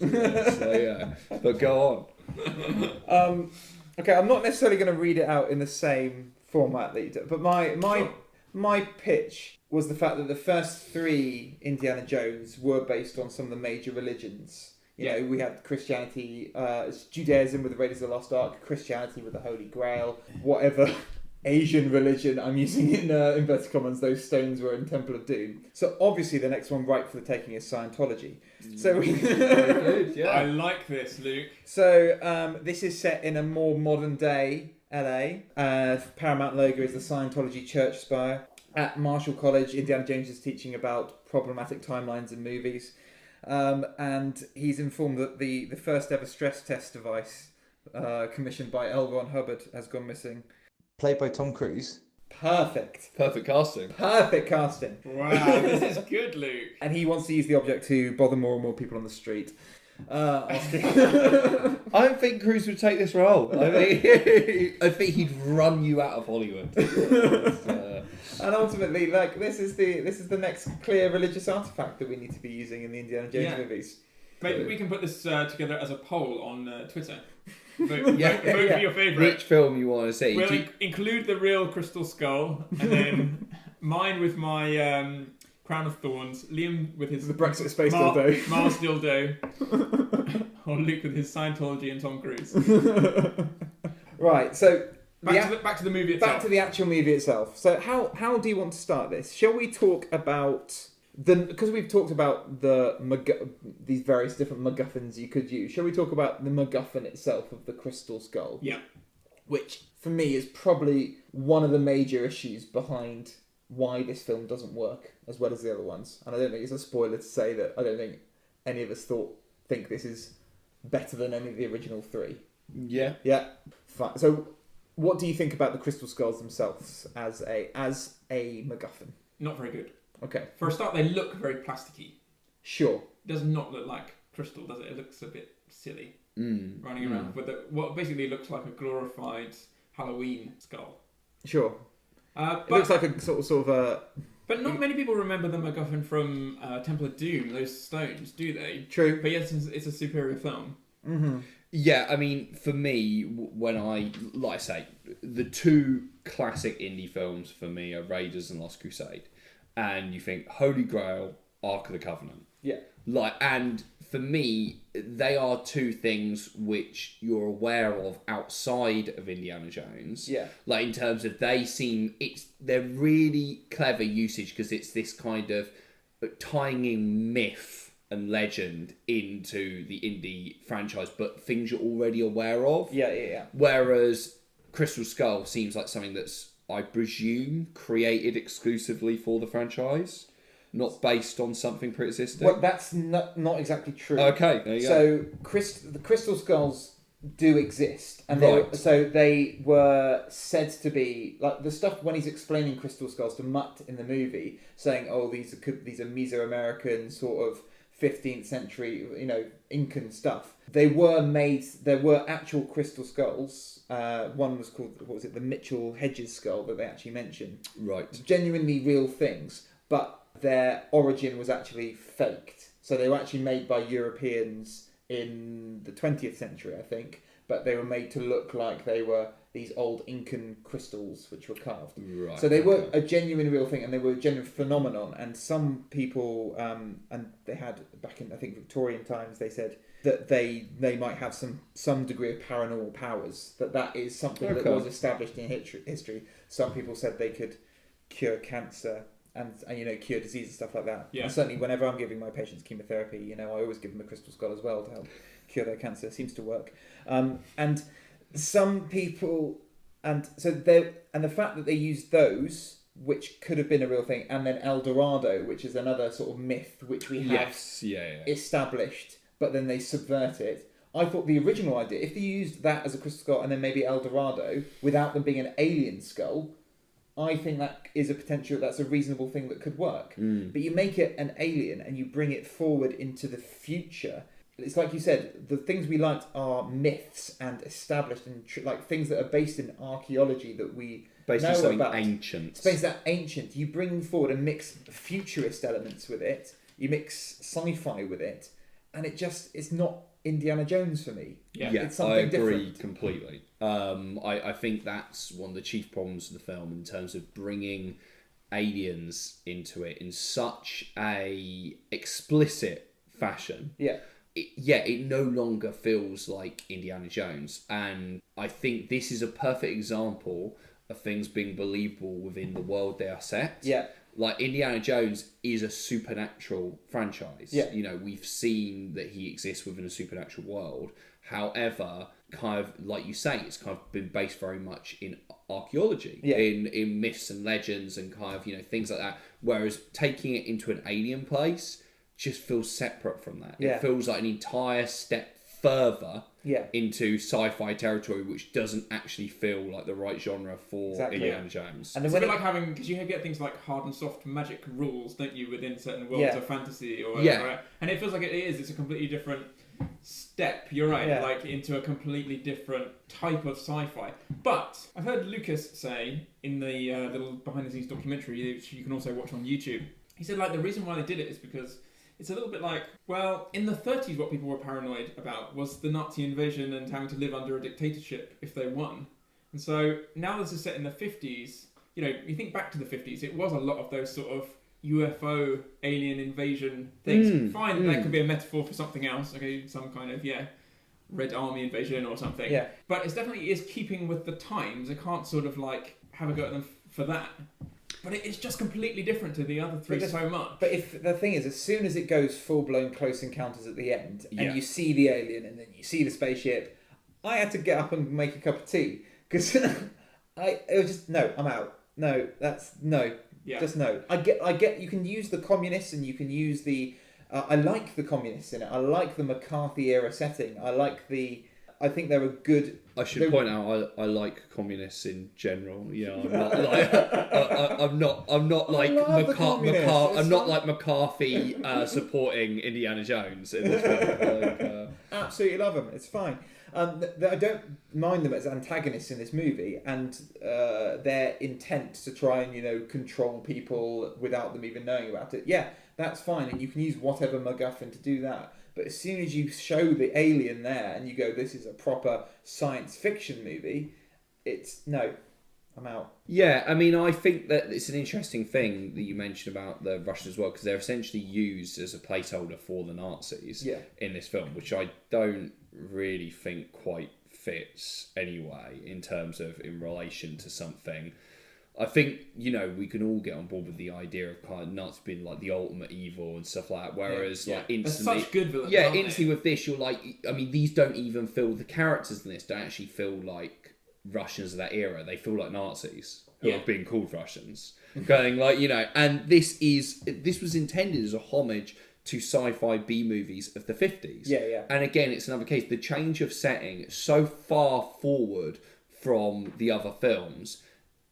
So yeah, but go on. Okay, I'm not necessarily going to read it out in the same format that you do, but my pitch was the fact that the first 3 Indiana Jones were based on some of the major religions. You know, we had Christianity, Judaism with the Raiders of the Lost Ark, Christianity with the Holy Grail, whatever Asian religion, I'm using in inverted commas, those stones were in Temple of Doom. So obviously the next one right for the taking is Scientology. So Very good, I like this, Luke. So this is set in a more modern day LA. Paramount logo is the Scientology church spire. At Marshall College, Indiana Jones is teaching about problematic timelines in movies. And he's informed that the first ever stress test device commissioned by L. Ron Hubbard has gone missing. Played by Tom Cruise. Perfect casting. Wow, this is good, Luke. And he wants to use the object to bother more and more people on the street. I don't think Cruise would take this role. I think he'd run you out of Hollywood. And ultimately, like this is the next clear religious artifact that we need to be using in the Indiana Jones movies. Maybe we can put this together as a poll on Twitter. Vote for your favourite. Which film you want to see? We'll include the real Crystal Skull, and then mine with my Crown of Thorns, Liam with his the Brexit space dildo, Mars dildo, or Luke with his Scientology and Tom Cruise. Right, so back to the movie itself. Back to the actual movie itself. So how do you want to start this? Shall we talk about because we've talked about these various different MacGuffins you could use. Shall we talk about the MacGuffin itself of the Crystal Skull? Yeah. Which for me is probably one of the major issues behind why this film doesn't work as well as the other ones. And I don't think it's a spoiler to say that I don't think any of us think this is better than any of the original three. Yeah. Yeah. Fine. So what do you think about the Crystal Skulls themselves as a MacGuffin? Not very good. Okay. For a start, they look very plasticky. Sure. It does not look like crystal, does it? It looks a bit silly running around with what basically looks like a glorified Halloween skull. Sure. But it looks like a sort of a... But not many people remember the MacGuffin from Temple of Doom, those stones, do they? True. But yes, it's a superior film. Mm-hmm. Yeah, I mean, for me, like I say, the two classic indie films for me are Raiders and Lost Crusade. And you think Holy Grail, Ark of the Covenant. Yeah. And for me, they are two things which you're aware of outside of Indiana Jones. Yeah. Like in terms of they're really clever usage because it's this kind of tying in myth and legend into the indie franchise, but things you're already aware of. Yeah. Whereas Crystal Skull seems like something that's, I presume, created exclusively for the franchise, not based on something pre-existing. Well, that's not exactly true. Okay, there you go. So the Crystal Skulls do exist, and they were said to be like the stuff when he's explaining Crystal Skulls to Mutt in the movie, saying, "Oh, these are Mesoamerican sort of 15th century, Incan stuff." They were made. There were actual crystal skulls. One was called, the Mitchell Hedges skull that they actually mentioned. Right. Genuinely real things, but their origin was actually faked. So they were actually made by Europeans in the 20th century, I think. But they were made to look like they were these old Incan crystals which were carved. Right. So they were a genuine real thing, and they were a genuine phenomenon. And some people, and they had back in, I think, Victorian times, they said that they might have some degree of paranormal powers. That is something that was established in history. Some people said they could cure cancer and cure disease and stuff like that. Yeah. And certainly, whenever I'm giving my patients chemotherapy, I always give them a crystal skull as well to help cure their cancer. It seems to work. And some people, and the fact that they used those, which could have been a real thing, and then El Dorado, which is another sort of myth which we have established, but then they subvert it. I thought the original idea, if they used that as a crystal skull and then maybe El Dorado without them being an alien skull, I think that is that's a reasonable thing that could work. But you make it an alien and you bring it forward into the future. It's like you said, the things we liked are myths and established and like things that are based in archaeology that we based know on something about. ancient. It's based on that ancient. You bring forward and mix futurist elements with it. You mix sci-fi with it, and it's not Indiana Jones for me. Yeah, it's something I agree different. Completely. I think that's one of the chief problems of the film in terms of bringing aliens into it in such a explicit fashion. Yeah. It no longer feels like Indiana Jones, and I think this is a perfect example of things being believable within the world they are set. Yeah. Like Indiana Jones is a supernatural franchise. Yeah. You know, we've seen that he exists within a supernatural world. However, kind of like you say, it's kind of been based very much in archaeology, in myths and legends and kind of, you know, things like that. Whereas taking it into an alien place just feels separate from that. Yeah. It feels like an entire step further Yeah. into sci-fi territory, which doesn't actually feel like the right genre for Exactly. Indiana Jones. And It's then a when bit like having, because you get things like hard and soft magic rules, don't you, within certain worlds Yeah. of fantasy or Yeah. whatever. And it feels like it's a completely different step, you're right, Yeah. like into a completely different type of sci-fi. But I've heard Lucas say in the little behind-the-scenes documentary, which you can also watch on YouTube, he said like the reason why they did it is because it's a little bit like, well, in the 30s what people were paranoid about was the Nazi invasion and having to live under a dictatorship if they won. And so now this is set in the 50s, you know, you think back to the 50s, it was a lot of those sort of UFO alien invasion things. Fine, that could be a metaphor for something else, okay, some kind of, Red Army invasion or something. Yeah. But it definitely is keeping with the times. I can't sort of like have a go at them for that. But it's just completely different to the other three so much. But if the thing is, as soon as it goes full-blown Close Encounters at the end, Yeah. and you see the alien, and then you see the spaceship, I had to get up and make a cup of tea because it was just no, I'm out. No, that's no, just no. I get. You can use the communists, and you can use the. I like the communists in it. I like the McCarthy era setting. I think they're a good. I should point out I like communists in general. Yeah, I'm not like I'm not like love the communists. I'm not like McCarthy supporting Indiana Jones in this film. Absolutely love them. It's fine. I don't mind them as antagonists in this movie, and their intent to try and control people without them even knowing about it. Yeah, that's fine, and you can use whatever MacGuffin to do that. But as soon as you show the alien there and you go, this is a proper science fiction movie, no, I'm out. Yeah, I mean, I think that it's an interesting thing that you mentioned about the Russians as well, because they're essentially used as a placeholder for the Nazis in this film, which I don't really think quite fits anyway in terms of in relation to something. I think, we can all get on board with the idea of kind of Nazis being like the ultimate evil and stuff like that, whereas like instantly... They're such good villains, yeah, aren't instantly they? with this, you're like, I mean, these don't even feel, the characters in this don't actually feel like Russians of that era. They feel like Nazis who are being called Russians. Going like, and this was intended as a homage to sci-fi B-movies of the 50s. Yeah. And again, it's another case, the change of setting so far forward from the other films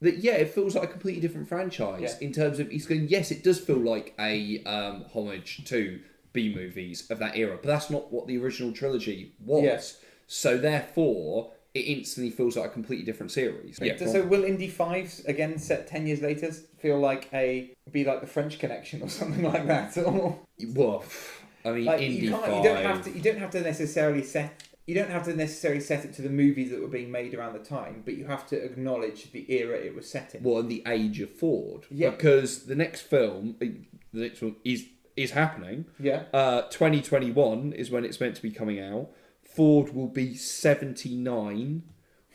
that it feels like a completely different franchise in terms of it does feel like a homage to B movies of that era, but that's not what the original trilogy was. Yes. So therefore, it instantly feels like a completely different series. So will Indy 5 again set 10 years later feel like be like the French Connection or something like that? Or Well, I mean, like, Indy 5. You don't have to necessarily set it to the movies that were being made around the time, but you have to acknowledge the era it was set in. Well, and the age of Ford. Yeah. Because the next film is happening. Yeah. 2021 is when it's meant to be coming out. Ford will be 79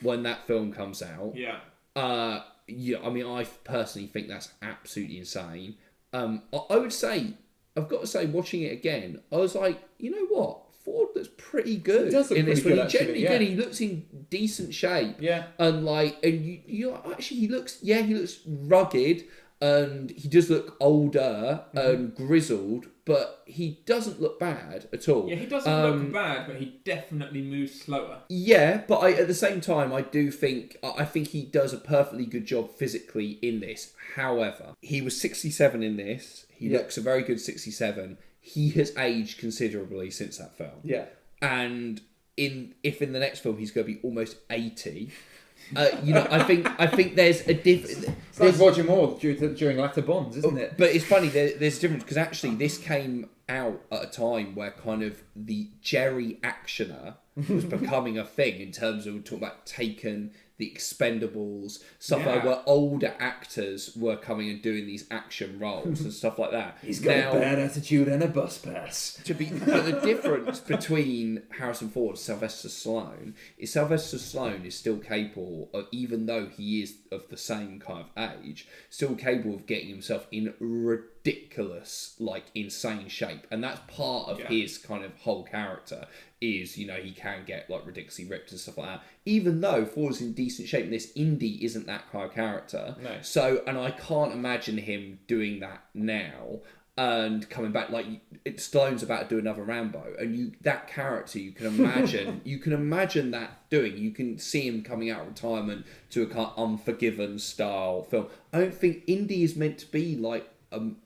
when that film comes out. Yeah. I mean, I personally think that's absolutely insane. I would say, I've got to say, watching it again, I was like, you know what? Ford looks pretty good in this one. He looks in decent shape. Yeah. And he looks rugged, and he does look older and grizzled, but he doesn't look bad at all. Yeah, he doesn't look bad, but he definitely moves slower. Yeah, but at the same time, I think he does a perfectly good job physically in this. However, he was 67 in this. He looks a very good 67. He has aged considerably since that film. Yeah. And if in the next film he's going to be almost 80, I think there's a difference. It's like Roger Moore during Latter Bonds, isn't it? But it's funny, there's a difference, because actually this came out at a time where kind of the Jerry actioner was becoming a thing in terms of, we're talking about Taken, the Expendables, stuff like where older actors were coming and doing these action roles and stuff like that. He's got a bad attitude and a bus pass. But the difference between Harrison Ford and Sylvester Stallone is Sylvester Stallone is still capable of, even though he is of the same kind of age, still capable of getting himself in ridiculous, like insane shape, and that's part of his kind of whole character. Is, you know, he can get like ridiculously ripped and stuff like that. Even though Ford's in decent shape, this Indy isn't that kind of character. No. So, and I can't imagine him doing that now and coming back. Like Stallone's about to do another Rambo, and that character you can imagine, you can imagine that doing. You can see him coming out of retirement to a kind of Unforgiven style film. I don't think Indy is meant to be like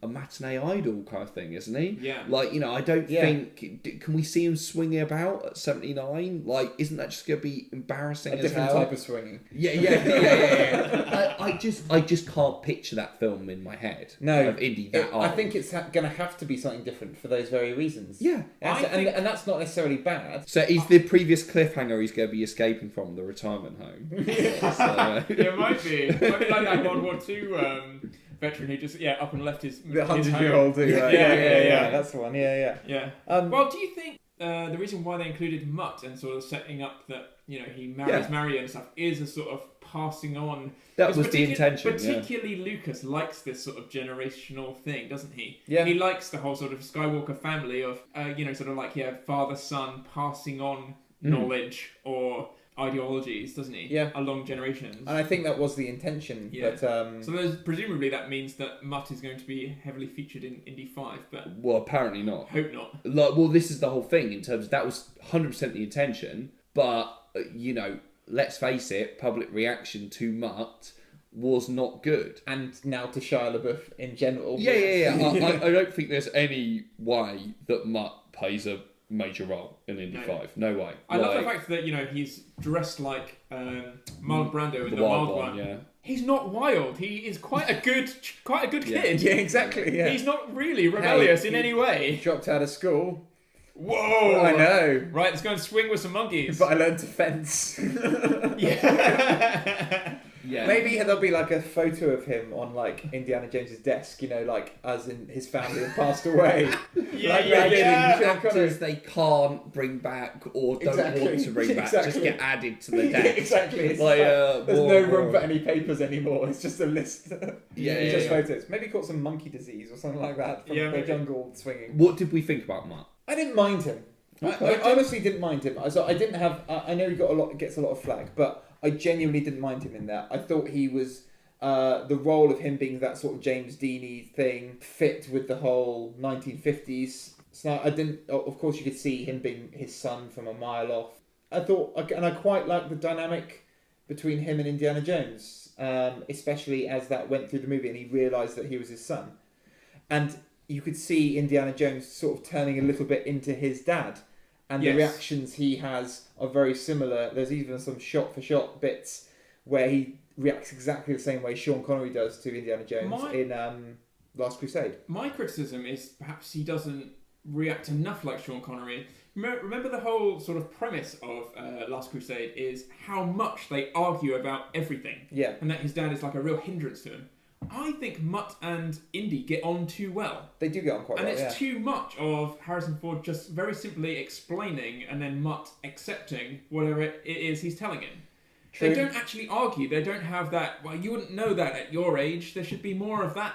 a matinee idol kind of thing, isn't he? Yeah. Like, you know, I don't think... Can we see him swinging about at 79? Like, isn't that just going to be embarrassing as different hell? type of swinging. Yeah. I just can't picture that film in my head. No. Of Indy that old. I think it's going to have to be something different for those very reasons. Yeah. And that's not necessarily bad. So is the previous cliffhanger he's going to be escaping from the retirement home? It might be. It might be like that World War II veteran who just up and left his The his 100-year-old dude. Yeah. That's the one. Yeah. Well, do you think the reason why they included Mutt and sort of setting up that, you know, he marries Marion and stuff is a sort of passing on? That was the intention. Particularly Lucas likes this sort of generational thing, doesn't he? Yeah. He likes the whole sort of Skywalker family of, sort of like, father, son passing on knowledge or ideologies, doesn't he? Yeah. Along generations. And I think that was the intention. Yeah. But, so presumably that means that Mutt is going to be heavily featured in Indy 5, but... Well, apparently not. Hope not. Like, well, this is the whole thing in terms of that was 100% the intention, but, you know, let's face it, public reaction to Mutt was not good. And now to Shia LaBeouf in general. Yeah. I don't think there's any way that Mutt plays a major role in Indy 5. No way. I love the fact that, you know, he's dressed like Marlon Brando in the Wild One. Yeah. He's not wild. He is quite a good kid. Yeah, exactly. Yeah. He's not really rebellious in any way. He dropped out of school. Whoa! I know. Right, let's go and swing with some monkeys. But I learned to fence. Yeah. Maybe there'll be like a photo of him on like Indiana Jones's desk, you know, like as in his family had passed away. Actors they can't bring back or don't want to bring back just get added to the desk. Exactly. It's Like, there's no room for any papers anymore. It's just a list. Just yeah. photos. Maybe caught some monkey disease or something like that from the jungle swinging. What did we think about Mutt? I didn't mind him. I honestly didn't mind him. So I didn't have. I know he gets a lot of flack, but I genuinely didn't mind him in that. I thought he was the role of him being that sort of James Deany thing fit with the whole 1950s. So I didn't. Of course, you could see him being his son from a mile off. I thought, and I quite liked the dynamic between him and Indiana Jones, especially as that went through the movie and he realised that he was his son, and you could see Indiana Jones sort of turning a little bit into his dad. And the reactions he has are very similar. There's even some shot-for-shot bits where he reacts exactly the same way Sean Connery does to Indiana Jones in Last Crusade. My criticism is perhaps he doesn't react enough like Sean Connery. Remember the whole sort of premise of Last Crusade is how much they argue about everything. Yeah. And that his dad is like a real hindrance to him. I think Mutt and Indy get on too well. They do get on quite well, and it's too much of Harrison Ford just very simply explaining and then Mutt accepting whatever it is he's telling him. True. They don't actually argue. They don't have that, well, you wouldn't know that at your age. There should be more of that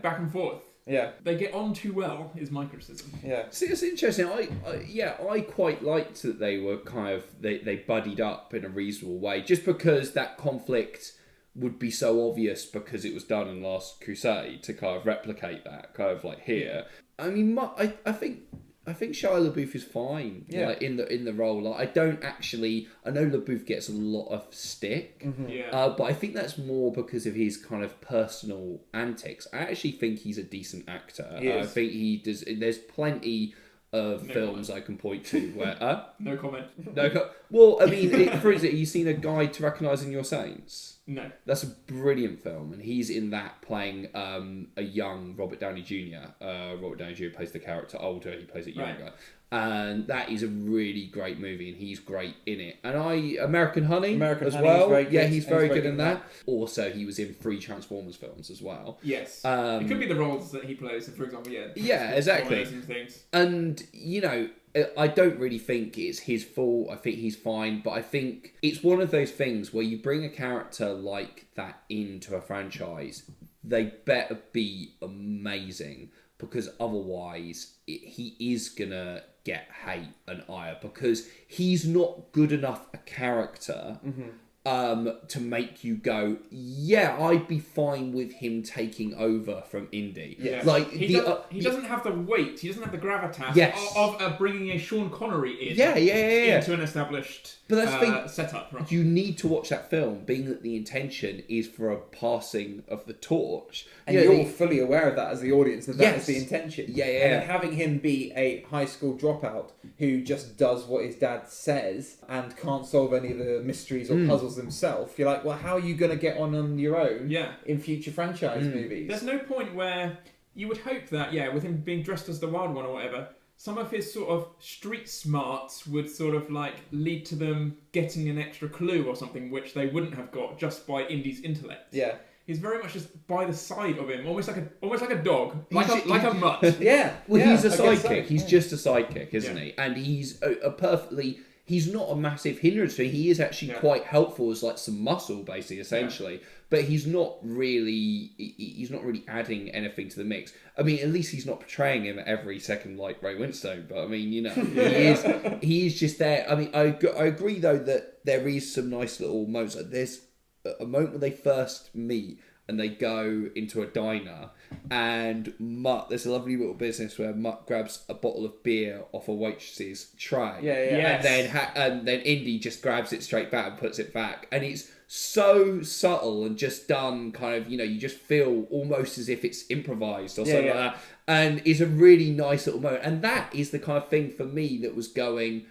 back and forth. Yeah. They get on too well, is my criticism. Yeah. See, it's interesting. I quite liked that they were kind of, they buddied up in a reasonable way, just because that conflict would be so obvious because it was done in Last Crusade to kind of replicate that kind of like here. I mean, I think Shia LaBeouf is fine like, in the role. Like, I know LaBeouf gets a lot of stick, but I think that's more because of his kind of personal antics. I actually think he's a decent actor. I think he does. There's plenty of films I can point to where... No comment. Well, I mean, for instance, have you seen A Guide to Recognising Your Saints? No. That's a brilliant film, and he's in that playing a young Robert Downey Jr. Robert Downey Jr. plays the character older, he plays it younger. And that is a really great movie, and he's great in it. And American Honey as Honey well. is very good. Yeah, he's very good in that. Also, he was in 3 Transformers films as well. Yes. It could be the roles that he plays, for example, Yeah, exactly. And things. And, you know, I don't really think it's his fault. I think he's fine. But I think it's one of those things where you bring a character like that into a franchise, they better be amazing. Because otherwise, he is going to get hate and ire. Because he's not good enough a character to make you go, yeah, I'd be fine with him taking over from Indy. Yeah. Like he doesn't have the weight, he doesn't have the gravitas of bringing a Sean Connery in into an established but that's the thing, setup. Right? You need to watch that film, being that the intention is for a passing of the torch. And you're fully aware of that as the audience, that is the intention. Yeah. And then having him be a high school dropout who just does what his dad says and can't solve any of the mysteries or puzzles himself, you're like, well, how are you going to get on your own in future franchise movies? There's no point where you would hope that, with him being dressed as the Wild One or whatever, some of his sort of street smarts would sort of like lead to them getting an extra clue or something which they wouldn't have got just by Indy's intellect. Yeah. He's very much just by the side of him, almost like a dog, like a mutt. Yeah. Well, he's a sidekick. So. He's just a sidekick, isn't he? And he's a perfectly. He's not a massive hindrance to it. He is actually quite helpful as like some muscle, basically, essentially. Yeah. But he's not really adding anything to the mix. I mean, at least he's not portraying him every second like Ray Winstone. But I mean, you know, he is just there. I mean, I agree though that there is some nice little moments. There's a moment when they first meet and they go into a diner, and Mutt, there's a lovely little business where Mutt grabs a bottle of beer off a waitress's tray. And then Indy just grabs it straight back and puts it back. And it's so subtle and just done kind of, you know, you just feel almost as if it's improvised or something like that. And it's a really nice little moment. And that is the kind of thing for me that was going,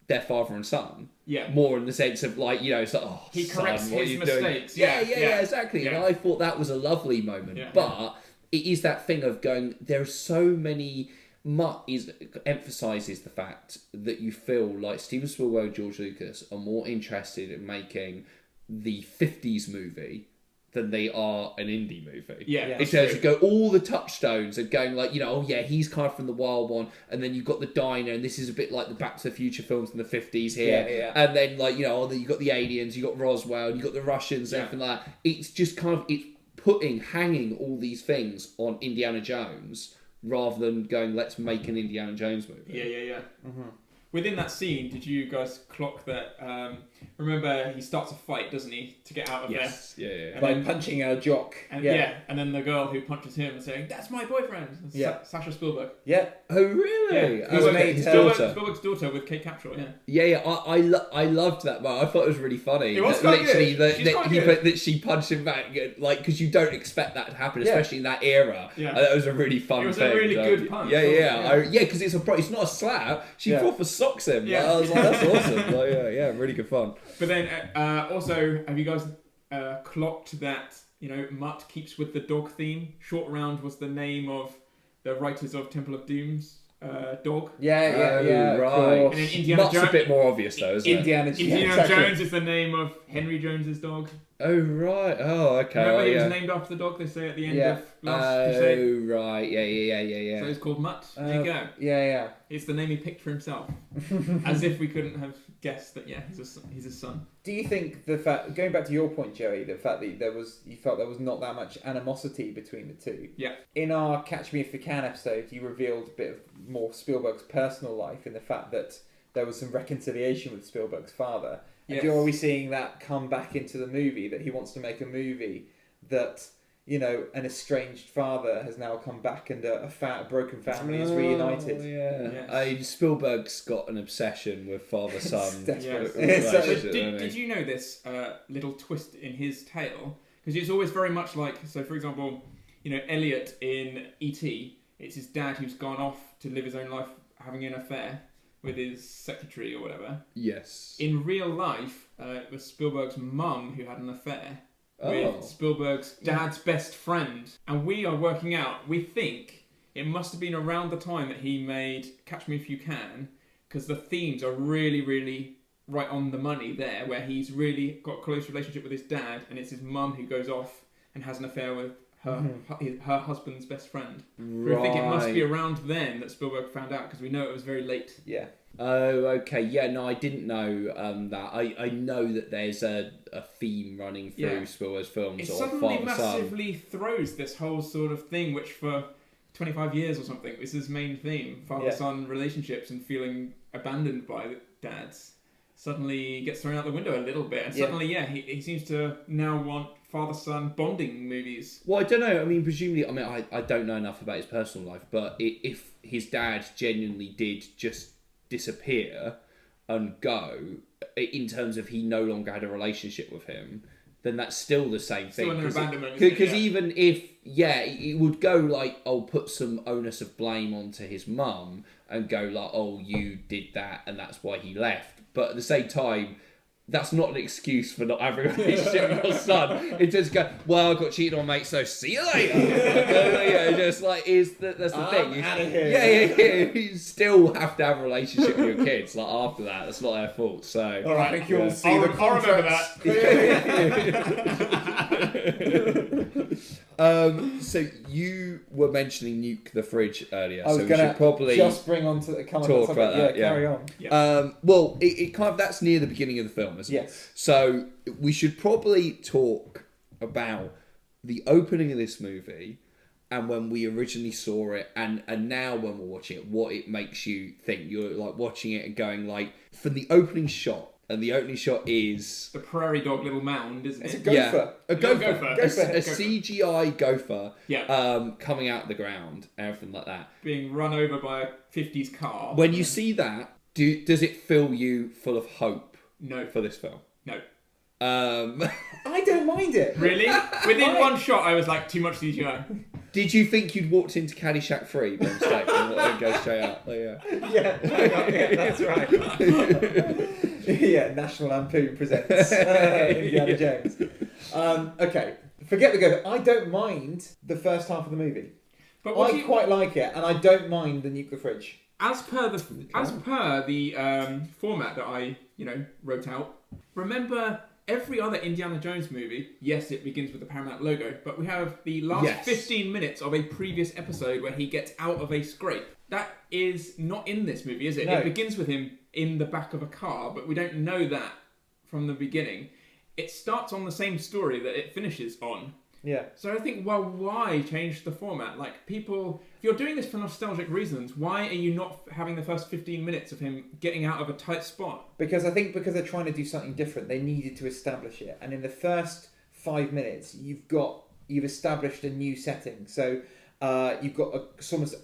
their father and son. Yeah. More in the sense of like, you know, it's like, oh, he corrects son, his mistakes. Yeah, exactly. Yeah. And I thought that was a lovely moment. Yeah. But it is that thing of going, there are so many. Mutt emphasises the fact that you feel like Steven Spielberg and George Lucas are more interested in making the 50s movie than they are an indie movie. Yeah. In terms of go all the touchstones and going like, you know, oh yeah, he's kind of from the Wild One, and then you've got the diner, and this is a bit like the Back to the Future films in the 50s here. Yeah. And then like, you know, you've got the aliens, you've got Roswell, and you've got the Russians and everything like that. It's just kind of, it's hanging all these things on Indiana Jones rather than going, let's make an Indiana Jones movie. Yeah. Mm-hmm. Within that scene, did you guys clock that? Remember, he starts a fight, doesn't he, to get out of there? Yeah. By punching a jock. And then the girl who punches him and saying, "That's my boyfriend." Sasha Spielberg. Yeah. Oh really? Yeah. Who's his daughter? Spielberg's daughter with Kate Capshaw. Yeah. I loved that. But I thought it was really funny. It was quite literally good. that she punched him back, like, because you don't expect that to happen, especially in that era. Yeah. That was a really fun thing. It was a really good punch. Because it's not a slap. She proper socks him. Yeah. I was like, that's awesome. Like, really good fun. But then also, have you guys clocked that, you know, Mutt keeps with the dog theme? Short Round was the name of the writers of Temple of Doom's dog. Yeah. Right. And then Indiana Jones, a bit more obvious though, isn't it? Indiana Jones is the name of Henry Jones's dog. Oh right. Oh okay. Remember he was named after the dog, they say at the end of Last Crusade. Oh right. Yeah. So he's called Mutt. There you go. Yeah. It's the name he picked for himself. As if we couldn't have guessed that. He's his son. Do you think the fact, going back to your point, Joey, the fact that you felt there was not that much animosity between the two? Yeah. In our Catch Me If You Can episode, you revealed a bit of more Spielberg's personal life in the fact that there was some reconciliation with Spielberg's father. Yes. And are we seeing that come back into the movie, that he wants to make a movie that, you know, an estranged father has now come back and a broken family is reunited? Spielberg's got an obsession with father-son. Did you know this little twist in his tale? Because it's always very much like, so for example, you know, Elliot in E.T., it's his dad who's gone off to live his own life having an affair with his secretary or whatever. Yes. In real life, it was Spielberg's mum who had an affair with Spielberg's dad's best friend. And we are working out, we think it must have been around the time that he made Catch Me If You Can, because the themes are really, really right on the money there, where he's really got a close relationship with his dad, and it's his mum who goes off and has an affair with her husband's best friend. Right. I think it must be around then that Spielberg found out, because we know it was very late. Yeah. Oh, okay. Yeah, no, I didn't know that. I know that there's a theme running through Spielberg's films. It of suddenly father-son. massively throws this whole sort of thing, which for 25 years or something is his main theme, father-son relationships and feeling abandoned by the dads. Suddenly gets thrown out the window a little bit, and suddenly, he seems to now want father-son bonding movies. Well, I don't know. I mean, presumably, I don't know enough about his personal life, but if his dad genuinely did just disappear and go, in terms of he no longer had a relationship with him, then that's still the same thing. Still an abandonment. Because even if, it would go like, put some onus of blame onto his mum and go like, you did that and that's why he left. But at the same time, that's not an excuse for not having a relationship with your son. It just go, I got cheated on, mate, so see you later. Just like, that's the thing. Out of here. You still have to have a relationship with your kids. Like, after that, that's not their fault. So, All right, I think you'll see the I'll remember that. So you were mentioning Nuke the Fridge earlier, I was so we should probably just bring on to come talk on about that. Carry on. Well, it kind of, that's near the beginning of the film, isn't it? Yes. So we should probably talk about the opening of this movie and when we originally saw it, and now when we're watching it, what it makes you think. You're like watching it and going like, from the opening shot. And the opening shot is the prairie dog little mound, isn't It's it? a gopher. a gopher. Gopher. A CGI gopher. Yeah. Coming out of the ground, everything like that. Being run over by a 50s car. When you see that, does it fill you full of hope? No. For this film? No. I don't mind it. Really? Within one shot, I was like, too much CGI. Did you think you'd walked into Caddyshack 3 by mistake and go straight out? Yeah, that's right. National Lampoon presents Indiana Jones. Okay, forget the go. I don't mind the first half of the movie. But I quite like it, and I don't mind the Nuke the Fridge. As per the format that I wrote out. Remember, every other Indiana Jones movie, yes, it begins with the Paramount logo, but we have the last 15 minutes of a previous episode where he gets out of a scrape. That is not in this movie, is it? No. It begins with him in the back of a car, but we don't know that from the beginning. It starts on the same story that it finishes on. Yeah. So I think, why change the format? Like, people, if you're doing this for nostalgic reasons, why are you not having the first 15 minutes of him getting out of a tight spot? Because they're trying to do something different. They needed to establish it. And in the first 5 minutes, you've established a new setting. So you've got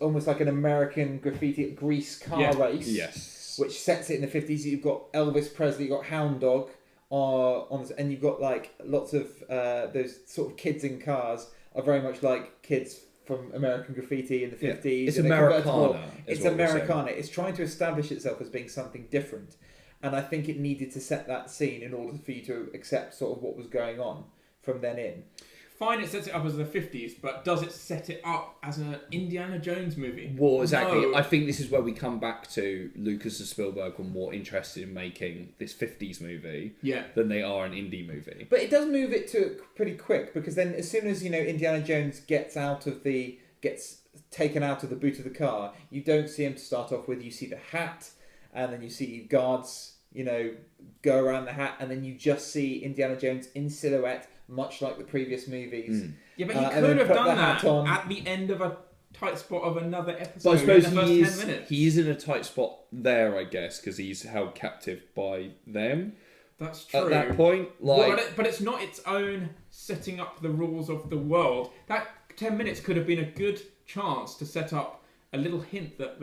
almost like an American graffiti at Grease car race. Yes. Which sets it in the 50s. You've got Elvis Presley, you've got Hound Dog. And you've got like lots of those sort of kids in cars are very much like kids from American Graffiti in the 50s. It's Americana. It's Americana. It's trying to establish itself as being something different. And I think it needed to set that scene in order for you to accept sort of what was going on from then in. Fine, it sets it up as the 50s, but does it set it up as an Indiana Jones movie? Well, exactly. No. I think this is where we come back to Lucas and Spielberg are more interested in making this 50s movie than they are an indie movie. But it does move it to pretty quick, because then as soon as, Indiana Jones gets taken out of the boot of the car, you don't see him to start off with. You see the hat, and then you see guards, go around the hat, and then you just see Indiana Jones in silhouette, much like the previous movies. Yeah, but he could have done that at the end of a tight spot of another episode. But I suppose in the first 10 minutes. he is in a tight spot there, I guess, because he's held captive by them. That's true. At that point, but it's not its own setting up the rules of the world. That 10 minutes could have been a good chance to set up a little hint that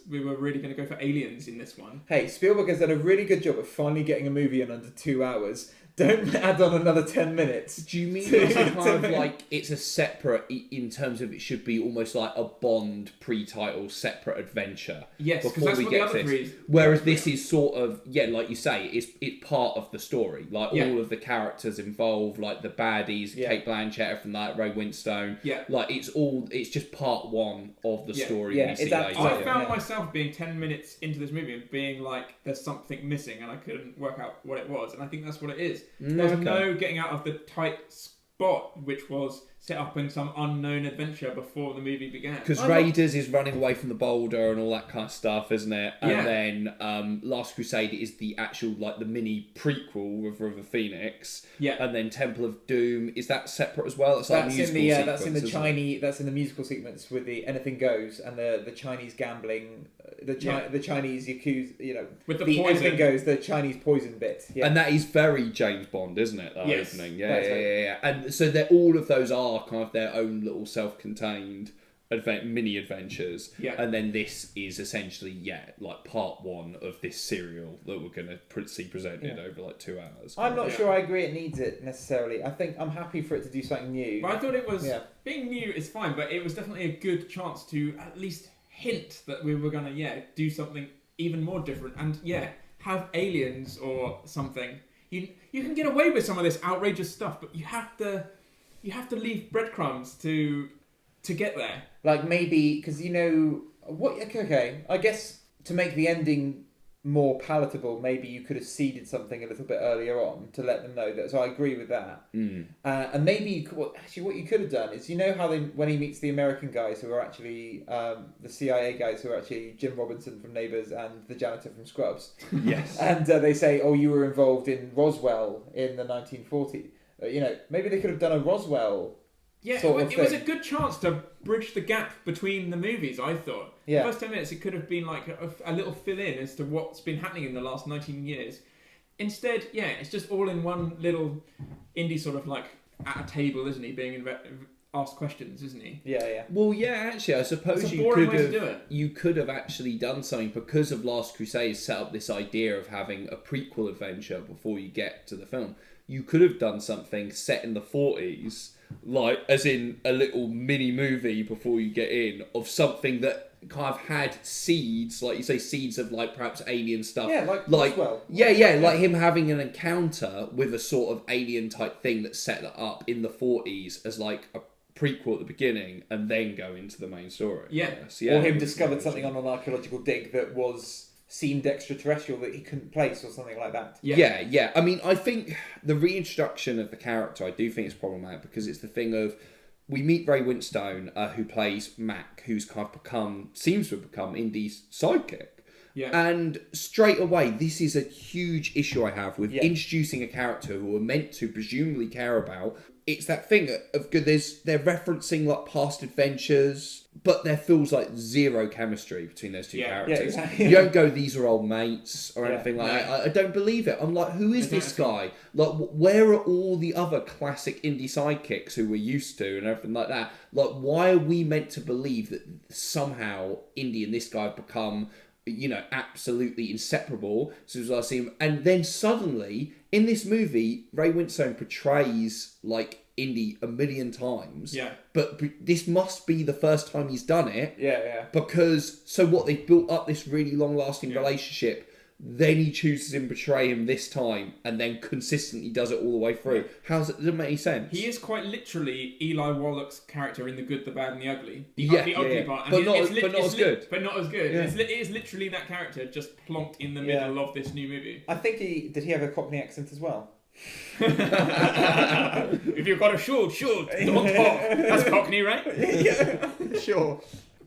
we were really going to go for aliens in this one. Hey, Spielberg has done a really good job of finally getting a movie in under 2 hours Don't add on another 10 minutes. Do you mean it's kind of like it's a separate, in terms of it should be almost like a Bond pre-title separate adventure? Yes, because that's what the other three is. Whereas this is sort of, like you say, it's part of the story. Like all of the characters involved, like the baddies, Kate Blanchett, everything like Ray Winstone. Yeah. Like it's just part one of the story we see later. I found myself being 10 minutes into this movie and being like, there's something missing and I couldn't work out what it was. And I think that's what it is. There's no getting out of the tight spot, which was set up in some unknown adventure before the movie began. Because Raiders is running away from the boulder and all that kind of stuff, isn't it? And then Last Crusade is the actual, like, the mini prequel with River Phoenix. Yeah. And then Temple of Doom, is that separate as well? That's in the musical sequence with the Anything Goes and the Chinese gambling, the Chinese Yakuza, you know, with the poison. Anything Goes, the Chinese poison bit. Yeah. And that is very James Bond, isn't it? That yes. opening. Yeah. And so all of those are kind of their own little self-contained mini adventures. Yeah. And then this is essentially, like part one of this serial that we're going to see presented over like 2 hours. I'm not sure I agree it needs it necessarily. I think I'm happy for it to do something new. But I thought it was, being new is fine, but it was definitely a good chance to at least hint that we were going to, do something even more different and, have aliens or something. You can get away with some of this outrageous stuff, but you have to leave breadcrumbs to get there. Like maybe because what? Okay, I guess to make the ending more palatable, maybe you could have seeded something a little bit earlier on to let them know that. So I agree with that. And maybe what you could have done is how when he meets the American guys who are actually the CIA guys who are actually Jim Robinson from Neighbours and the janitor from Scrubs. Yes. And they say, "Oh, you were involved in Roswell in the 1940s." Maybe they could have done a Roswell. Yeah, it was a good chance to bridge the gap between the movies, I thought. Yeah. The first 10 minutes, it could have been like a little fill-in as to what's been happening in the last 19 years. Instead, it's just all in one little indie sort of like at a table, isn't he, being asked questions, isn't he? Yeah. Well, actually, I suppose you could have actually done something because of Last Crusade set up this idea of having a prequel adventure before you get to the film. You could have done something set in the 40s, like as in a little mini movie before you get in, of something that kind of had seeds, like you say, seeds of like perhaps alien stuff. Yeah, like Roswell. Like him having an encounter with a sort of alien type thing that set that up in the 40s as like a prequel at the beginning and then go into the main story. Or him discovered something on an archaeological dig that seemed extraterrestrial that he couldn't place or something like that. Yeah. I mean, I think the reintroduction of the character, I do think is problematic because it's the thing of, we meet Ray Winstone, who plays Mac, who's kind of seems to have become Indy's sidekick. Yeah. And straight away, this is a huge issue I have with introducing a character who we're meant to presumably care about. It's that thing of they're referencing like past adventures, but there feels like zero chemistry between those two characters. Yeah, exactly. You don't go, these are old mates or anything like that. I don't believe it. I'm like, who is this guy? Like, where are all the other classic indie sidekicks who we're used to and everything like that? Like, why are we meant to believe that somehow Indy and this guy have become, absolutely inseparable? So as I see him, and then suddenly in this movie, Ray Winstone portrays like Indy a million times. Yeah. But this must be the first time he's done it. Yeah. Because they've built up this really long-lasting relationship. Then he chooses to portray him this time, and then consistently does it all the way through. Doesn't make any sense. He is quite literally Eli Wallach's character in The Good, the Bad, and the Ugly. The ugly part. But not as good. But not as good. Yeah. It is literally that character just plonked in the middle of this new movie. I think did he have a Cockney accent as well? If you've got a shoot, don't talk. That's Cockney, right? Yeah, sure.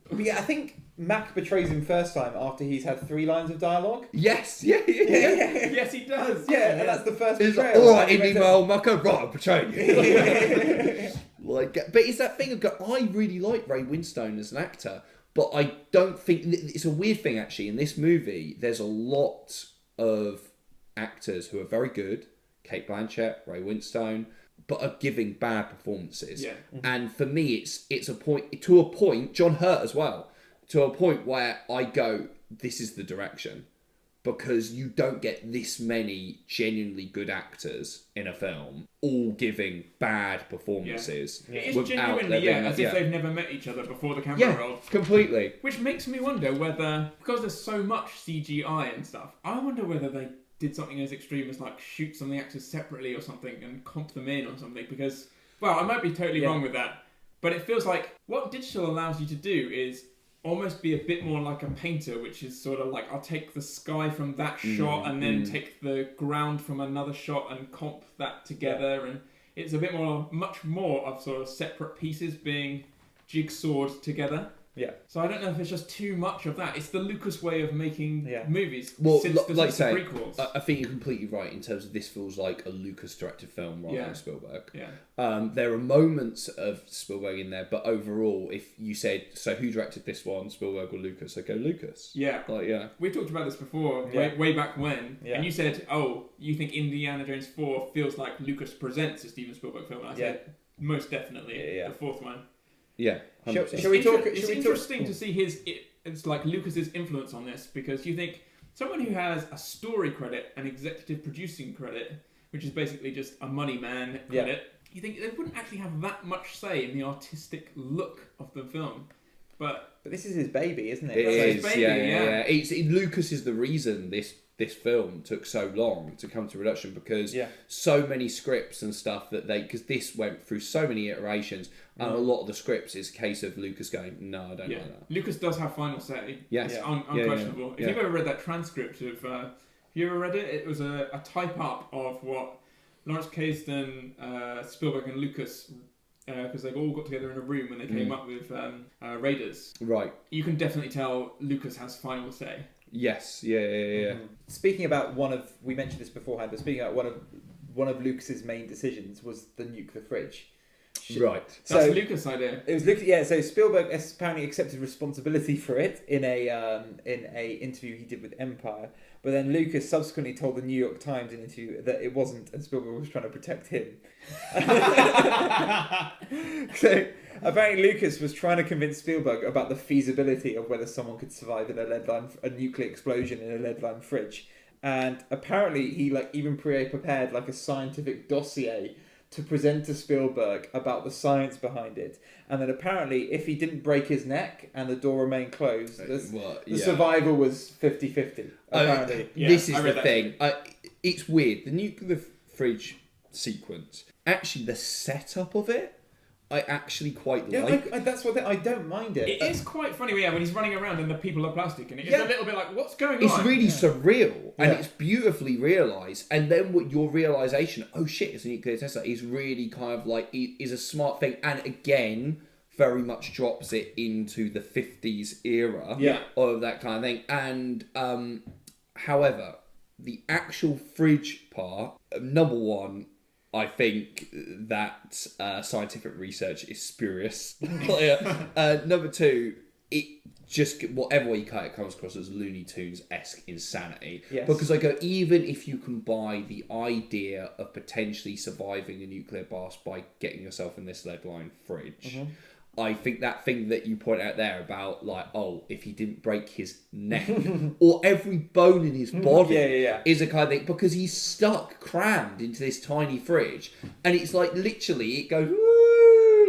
But I think Mac betrays him first time after he's had 3 lines of dialogue. Yes, yeah. Yes, he does. Yeah, and that's the first It's betrayal. like, all right, Indy, my old mucker, right, I'm betraying you. But it's that thing of, I really like Ray Winstone as an actor, but I don't think, it's a weird thing actually, in this movie, there's a lot of actors who are very good, Kate Blanchett, Ray Winstone, but are giving bad performances. Yeah. And for me, it's a point, John Hurt as well, to a point where I go, this is the direction. because you don't get this many genuinely good actors in a film all giving bad performances. It is without genuinely, there being as if they've never met each other before the camera rolled. Completely. Which makes me wonder whether, because there's so much CGI and stuff, I wonder whether they did something as extreme as like shoot some of the actors separately or something and comp them in or something, because, well, I might be totally wrong with that, but it feels like what digital allows you to do is almost be a bit more like a painter, which is sort of like, I'll take the sky from that shot and then take the ground from another shot and comp that together, and it's a bit more, much more of sort of separate pieces being jigsawed together. Yeah. So I don't know if it's just too much of that. It's the Lucas way of making movies. Well, since the prequels. I think you're completely right in terms of this feels like a Lucas-directed film rather than Spielberg. Yeah. There are moments of Spielberg in there, but overall, if you said, so who directed this one, Spielberg or Lucas? I go, Lucas. Yeah. We talked about this before, way back when, and you said, oh, you think Indiana Jones 4 feels like Lucas presents a Steven Spielberg film, and I said, most definitely, the fourth one. Yeah, shall we talk? It's interesting to see it's like Lucas's influence on this, because you think someone who has a story credit, an executive producing credit, which is basically just a money man credit, you think they wouldn't actually have that much say in the artistic look of the film. But this is his baby, isn't it? It is, yeah. Lucas is the reason this film took so long to come to production, because so many scripts and stuff because this went through so many iterations, and a lot of the scripts is a case of Lucas going, no, I don't like that. Lucas does have final say. Yes. It's unquestionable. If you've ever read that transcript of, have you ever read it? It was a type up of what Lawrence Kasdan, Spielberg and Lucas, because they've all got together in a room when they came up with Raiders. Right. You can definitely tell Lucas has final say. Yes, yeah. Speaking about we mentioned this beforehand, but speaking about one of Lucas's main decisions was the nuke the fridge. Right. That's Lucas' idea. It was Lucas, yeah. So Spielberg apparently accepted responsibility for it in a interview he did with Empire, but then Lucas subsequently told the New York Times in an interview that it wasn't, and Spielberg was trying to protect him. So apparently Lucas was trying to convince Spielberg about the feasibility of whether someone could survive in a nuclear explosion in a lead-lined fridge, and apparently he even prepared a scientific dossier to present to Spielberg about the science behind it, and then apparently if he didn't break his neck and the door remained closed, the survival was 50-50. Apparently, this is the thing. It's weird. The nuclear fridge sequence, actually, the setup of it, I actually quite like. That's what I don't mind it. It is quite funny, when he's running around and the people are plastic, and it is a little bit like, what's going on? It's really surreal, and it's beautifully realised. And then what your realisation, oh shit, it's a nuclear test site, is really kind of is a smart thing, and again, very much drops it into the 50s era of that kind of thing. And however, the actual fridge part, number one, I think that scientific research is spurious. Number two, it just, whatever way you cut it, comes across as Looney Tunes-esque insanity. Yes. Because even if you can buy the idea of potentially surviving a nuclear blast by getting yourself in this lead-lined fridge, I think that thing that you point out there about if he didn't break his neck or every bone in his body is a kind of thing, because he's stuck, crammed into this tiny fridge, and it's literally it goes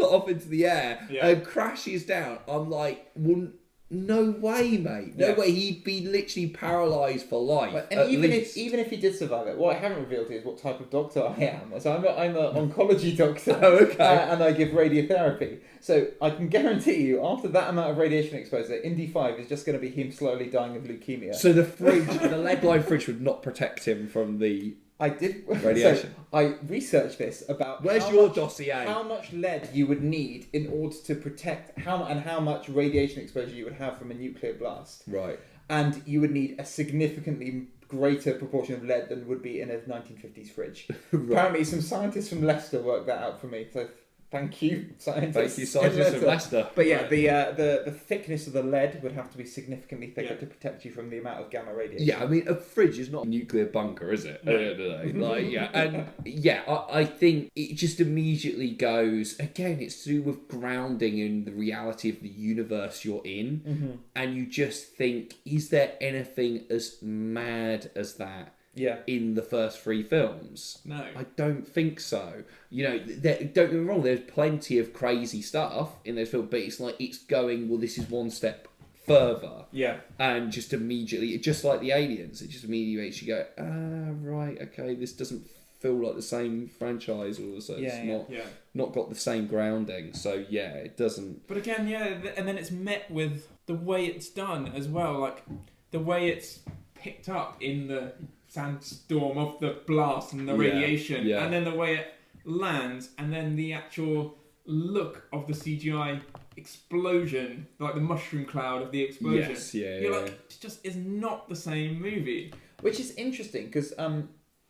off into the air and crashes down. I'm like, well, no way, mate. No way. He'd be literally paralysed for life. And even if he did survive it, what I haven't revealed to you is what type of doctor I am. So I'm an oncology doctor. And I give radiotherapy. So I can guarantee you, after that amount of radiation exposure, Indy 5 is just going to be him slowly dying of leukemia. So the lead-lined fridge would not protect him from the radiation. So I researched this about where's your dossier? How much lead you would need in order to protect how much radiation exposure you would have from a nuclear blast. Right. And you would need a significantly greater proportion of lead than would be in a 1950s fridge. Right. Apparently, some scientists from Leicester worked that out for me. So Thank you, scientists. Thank you, scientists of Leicester. But yeah, the thickness of the lead would have to be significantly thicker Yeah. to protect you from the amount of gamma radiation. Yeah, I mean, a fridge is not a nuclear bunker, is it? No. At the end of the day. Like, yeah, and yeah, I think it just immediately goes, again, it's to do with grounding in the reality of the universe you're in, and you just think, is there anything as mad as that? Yeah. In the first 3 films? No. I don't think so. You know, don't get me wrong, there's plenty of crazy stuff in those films, but it's like, it's going, well, this is one step further. Yeah. And just immediately, just like the Aliens, it just immediately makes you go, right, okay, this doesn't feel like the same franchise, or so it's not got the same grounding. So yeah, it doesn't. But again, and then it's met with the way it's done as well, like the way it's picked up in the sandstorm of the blast and the radiation, and then the way it lands, and then the actual look of the CGI explosion, like the mushroom cloud of the explosion. Yes, You're like, it just is not the same movie. Which is interesting because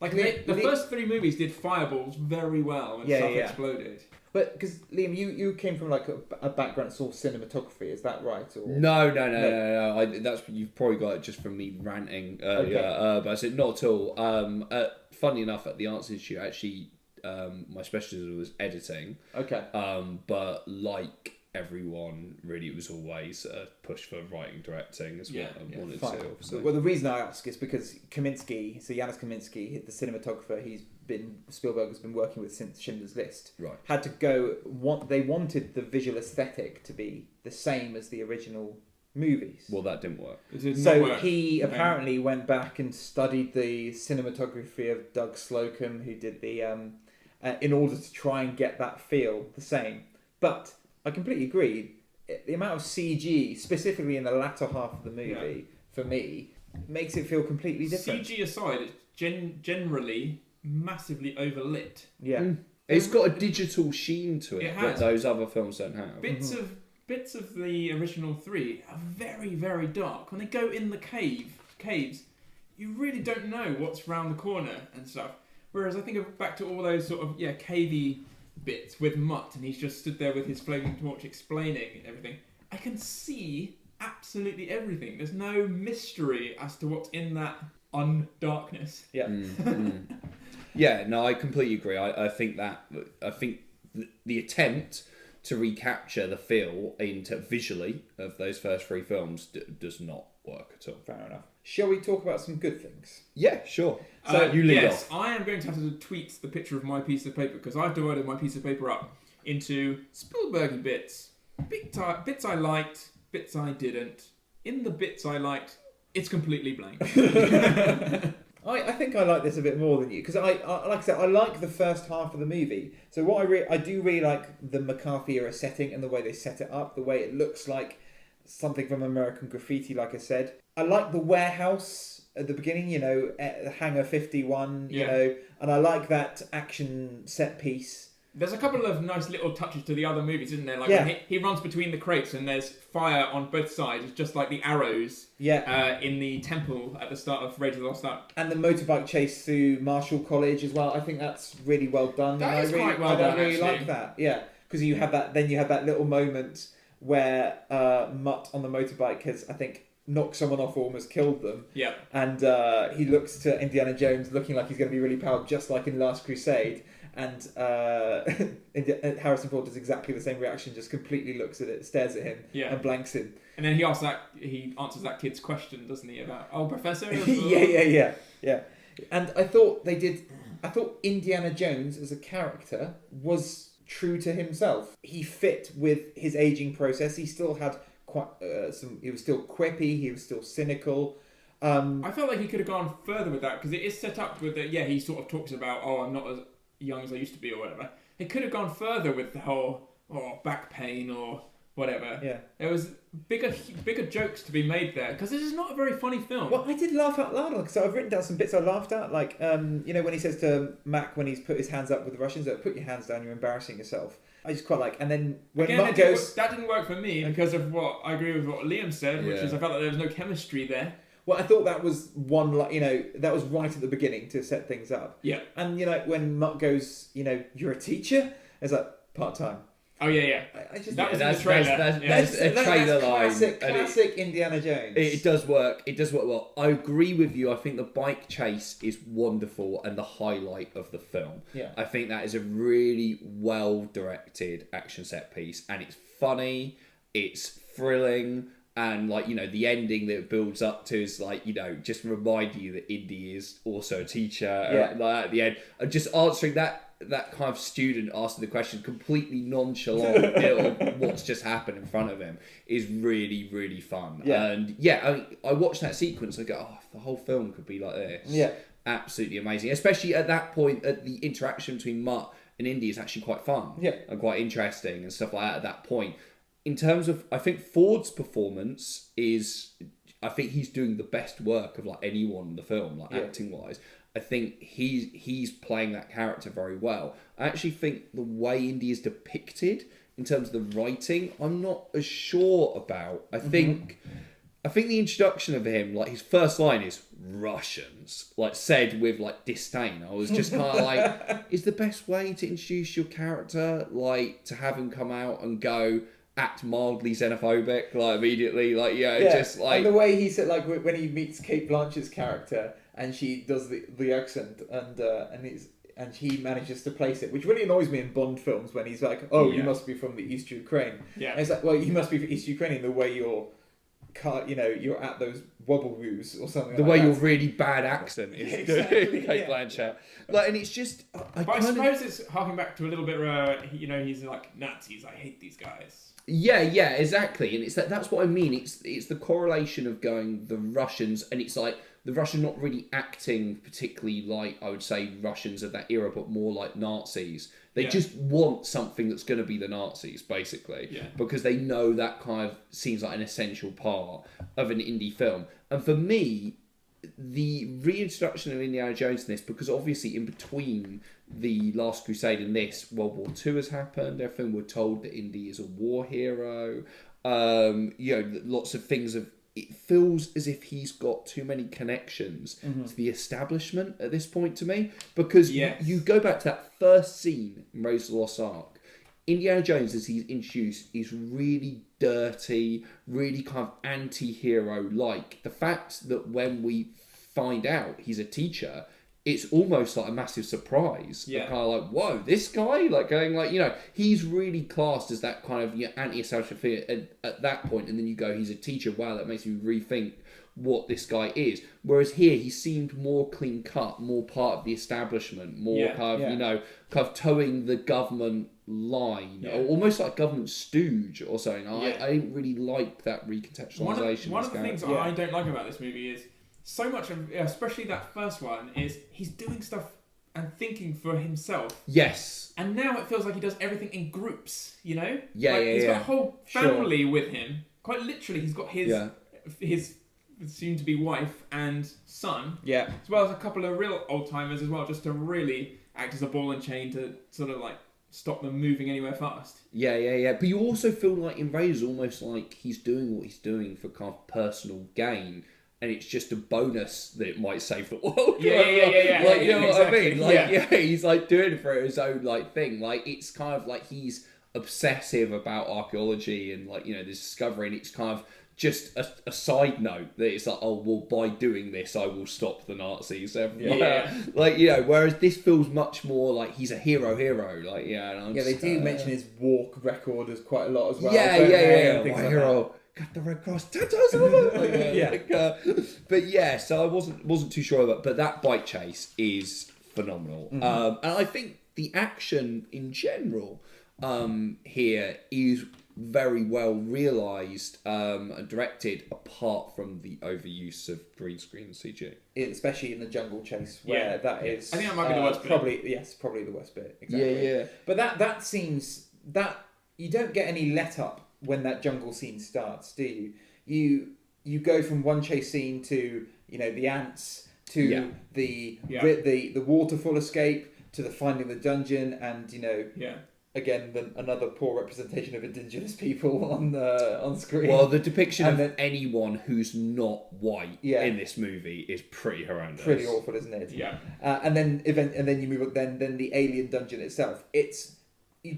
Like the first 3 movies did fireballs very well and stuff exploded. But because Liam, you came from like a background that saw cinematography, is that right? Or No. That's you've probably got it just from me ranting earlier. Okay. But I said not at all. Funny enough, at the Arts Institute, actually, my specialism was editing. Okay. But like everyone, really, it was always a push for writing, directing as well. I wanted fine. to. So. Well, the reason I ask is because Kaminsky, so Janusz Kaminski, the cinematographer, Spielberg has been working with since Schindler's List. Right. Had to go. They wanted the visual aesthetic to be the same as the original movies. Well, that didn't work. So he apparently went back and studied the cinematography of Doug Slocum, who did the in order to try and get that feel the same. But I completely agree. The amount of CG, specifically in the latter half of the movie, for me, makes it feel completely different. CG aside, it's generally massively overlit. Yeah. It's got a digital sheen to it, It that has. those other films don't have. Bits of the original 3 are very, very dark. When they go in the caves, you really don't know what's round the corner and stuff. Whereas I think back to all those sort of cavey bits with Mutt, and he's just stood there with his flaming torch explaining everything. I can see absolutely everything. There's no mystery as to what's in that undarkness. Yeah. Yeah, no, I completely agree. I think the attempt to recapture the feel visually of those first 3 films does not work at all. Fair enough. Shall we talk about some good things? Yeah, sure. So you lead off. I am going to have to tweet the picture of my piece of paper because I've divided my piece of paper up into Spielberg bits, bits I liked, bits I didn't. In the bits I liked, it's completely blank. I think I like this a bit more than you because I like I said, I like the first half of the movie. So what I do really like the McCarthy era setting and the way they set it up, the way it looks like something from American Graffiti, like I said. I like the warehouse at the beginning, Hangar 51, and I like that action set piece. There's a couple of nice little touches to the other movies, isn't there? Like when he runs between the crates and there's fire on both sides. It's just like the arrows in the temple at the start of Raiders of the Lost Ark. And the motorbike chase through Marshall College as well. I think that's really well done. That is quite well done. done, I really actually. like that. Yeah, because you have that. Then you have that little moment where Mutt on the motorbike has, I think, knocked someone off or almost killed them. Yeah. And he looks to Indiana Jones looking like he's going to be really powerful, just like in Last Crusade. And Harrison Ford does exactly the same reaction, just completely looks at it, stares at him, and blanks him. And then he answers that kid's question, doesn't he, about, Professor? Yeah. And I thought Indiana Jones as a character was true to himself. He fit with his aging process. He still had quite he was still quippy, he was still cynical. I felt like he could have gone further with that, because it is set up with that, he sort of talks about, I'm not as young as I used to be or whatever. It could have gone further with the whole back pain or whatever. Yeah. There was bigger jokes to be made there, because this is not a very funny film. Well, I did laugh out loud because I've written down some bits I laughed at, like when he says to Mac when he's put his hands up with the Russians, put your hands down, you're embarrassing yourself. I just quite like, and then when Mutt goes, that didn't work for me because of what I agree with what Liam said, which is I felt like there was no chemistry there. Well, I thought that was that was right at the beginning to set things up. Yeah. And when Mutt goes, you're a teacher, it's like, part-time. Oh yeah. I just That was in That's the trailer. that's a trailer line. classic, and it- classic Indiana Jones. It does work. It does work well. I agree with you. I think the bike chase is wonderful and the highlight of the film. Yeah. I think that is a really well-directed action set piece, and it's funny, it's thrilling, and like, you know, the ending that it builds up to is like, you know, just remind you that Indy is also a teacher. Yeah. Like at the end, and just answering that kind of student asking the question completely nonchalant of what's just happened in front of him is really, really fun. Yeah. And yeah, I watched that sequence and I go, oh, if the whole film could be like this. Yeah. Absolutely amazing. Especially at that point, at the interaction between Mutt and Indy is actually quite fun. Yeah. And quite interesting and stuff like that at that point. In terms of, I think Ford's performance is, I think he's doing the best work of like anyone in the film, like acting wise. I think he's playing that character very well. I actually think the way Indy is depicted in terms of the writing, I'm not as sure about. I think the introduction of him, like his first line is Russians, like said with like disdain. I was just kind of like, is the best way to introduce your character like to have him come out and go act mildly xenophobic, like immediately, like just like and the way he said, like when he meets Kate Blanchett's character and she does the accent and he manages to place it, which really annoys me in Bond films when he's like, oh, you must be from the East Ukraine. Yeah. And it's like, well, you must be from East Ukrainian the way you're at those wobble woos or something. the like way that. your really bad accent is Exactly, doing Kate yeah. Blanchett. Like, and it's just, But I suppose it's harking back to a little bit where, he's like, Nazis, I hate these guys. Yeah, exactly, and it's that's what I mean. It's the correlation of going the Russians, and it's like the Russian not really acting particularly like, I would say, Russians of that era, but more like Nazis. They just want something that's going to be the Nazis, basically, because they know that kind of seems like an essential part of an indie film. And for me, the reintroduction of Indiana Jones in this, because obviously in between the Last Crusade and this, World War II has happened. Everything we're told that Indy is a war hero. Lots of things of. It feels as if he's got too many connections to the establishment at this point to me, because you go back to that first scene in Raiders of the Lost Ark. Indiana Jones, as he's introduced, is really dirty, really kind of anti-hero-like. The fact that when we find out he's a teacher, it's almost like a massive surprise. Yeah. Kind of like, whoa, this guy? Like going like, he's really classed as that kind of anti-establishment figure at that point, and then you go, he's a teacher. Wow, that makes me rethink what this guy is. Whereas here, he seemed more clean cut, more part of the establishment, more kind of towing the government line, or almost like government stooge or something. I didn't really like that recontextualization. One of the things I don't like about this movie is so much of, especially that first one, is he's doing stuff and thinking for himself. Yes. And now it feels like he does everything in groups, He's got a whole family with him. Quite literally, he's got his soon-to-be wife and son, as well as a couple of real old-timers as well, just to really act as a ball and chain to sort of like stop them moving anywhere fast. Yeah. But you also feel like in Raiders, almost like he's doing what he's doing for kind of personal gain, and it's just a bonus that it might save the world. Yeah. Like, you know what I mean? Like, Yeah. He's like doing it for his own like thing. Like, it's kind of like he's obsessive about archaeology and like, this discovery, and it's kind of just a side note that it's like, oh, well, by doing this, I will stop the Nazis. Whereas this feels much more like he's a hero. Like, and they do mention his war record as quite a lot as well. My hero. Got the Red Cross tattoos on it. So I wasn't too sure about, but that bike chase is phenomenal. And I think the action in general here is very well realised and directed, apart from the overuse of green screen and CG. Especially in the jungle chase, where that is. I think that might be the worst bit. Probably the worst bit. Exactly. Yeah. But that seems that you don't get any let up when that jungle scene starts, do you? You go from one chase scene to the ants to the waterfall escape to the finding the dungeon, and again another poor representation of indigenous people on screen. Well, the depiction of anyone who's not white in this movie is pretty horrendous, pretty awful, isn't it? Yeah. And then you move up. Then the alien dungeon itself. It's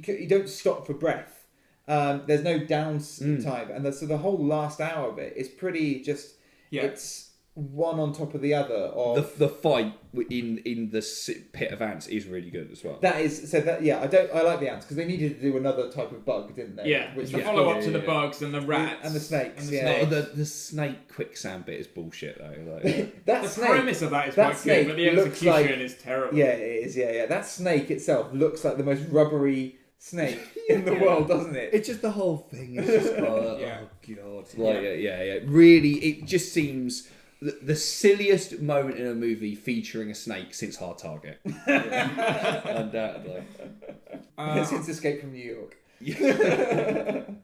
you don't stop for breath. There's no downtime, and so the whole last hour of it is pretty just. Yeah. It's one on top of the other. Of The fight in the pit of ants is really good as well. that is so that I like the ants because they needed to do another type of bug, didn't they? Yeah, which the was follow up cool. to the bugs and the rats and the snakes. and the yeah. snakes. The snake quicksand bit is bullshit though. Like, That The snake, premise of that is that quite snake good, but the looks execution like- is terrible. Yeah, it is. Yeah. That snake itself looks like the most rubbery snake in the world, doesn't it? it's just the whole thing. It's just Yeah. oh god. Like yeah. Really, it just seems the silliest moment in a movie featuring a snake since Hard Target. Undoubtedly. Since Escape from New York.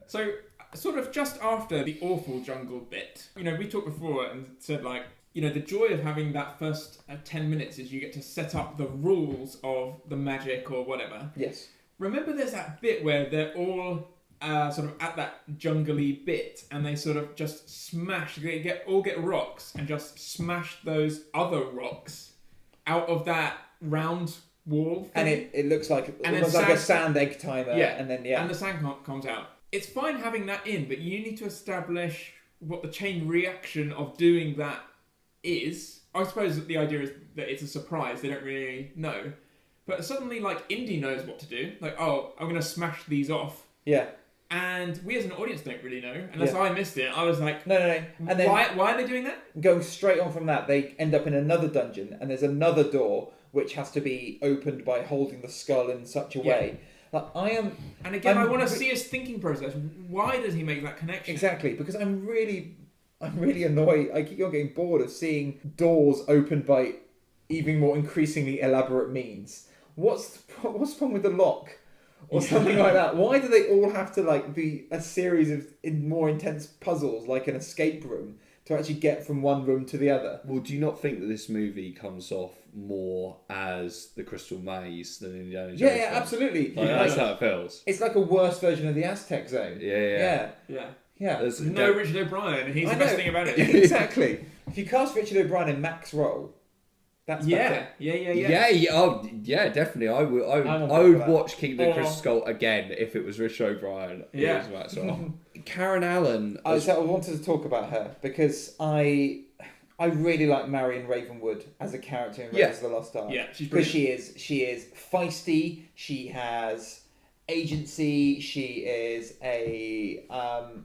So, sort of just after the awful jungle bit, we talked before and said, like, the joy of having that first 10 minutes is you get to set up the rules of the magic or whatever. Yes. Remember there's that bit where they're all sort of at that jungly bit and they sort of just smash, they get rocks and just smash those other rocks out of that round wall thing. And it looks like And almost then like a sand egg timer. Yeah, And then and the sand comes out. It's fine having that in, but you need to establish what the chain reaction of doing that is. I suppose that the idea is that it's a surprise. They don't really know. But suddenly, like, Indy knows what to do. Like, oh, I'm going to smash these off. Yeah. And we as an audience don't really know. Unless Yeah. I missed it. I was like, No. And then why are they doing that? going straight on from that, they end up in another dungeon, and there's another door which has to be opened by holding the skull in such a way. Like And again, I'm I want to re- see his thinking process. Why does he make that connection? Exactly, because I'm really annoyed. I keep on getting bored of seeing doors opened by even more increasingly elaborate means. What's wrong with the lock? Or something like that. Why do they all have to like be a series of more intense puzzles, like an escape room, to actually get from one room to the other? Well, do you not think that this movie comes off more as the Crystal Maze than Indiana Jones? Yeah, does? absolutely. Like, that's how it feels. It's like a worse version of the Aztec Zone. Yeah. Yeah. There's- No Richard O'Brien, and he's I the best know. thing about it. Exactly. If you cast Richard O'Brien in Mac's role, that's better. Yeah, definitely. I would I'm on I board would for that. watch King of the Or- Crystal Skull again if it was Richard O'Brien. Yeah. It was Maxwell. Karen Allen. I wanted to talk about her because I really like Marion Ravenwood as a character in Raiders of the Lost Ark. Yeah, she's because brilliant. she is feisty. She has agency. She is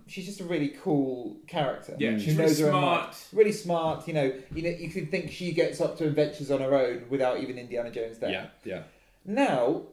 she's just a really cool character. Yeah, She she's really her own smart. mind. Really smart. You could think she gets up to adventures on her own without even Indiana Jones there. Yeah. Now,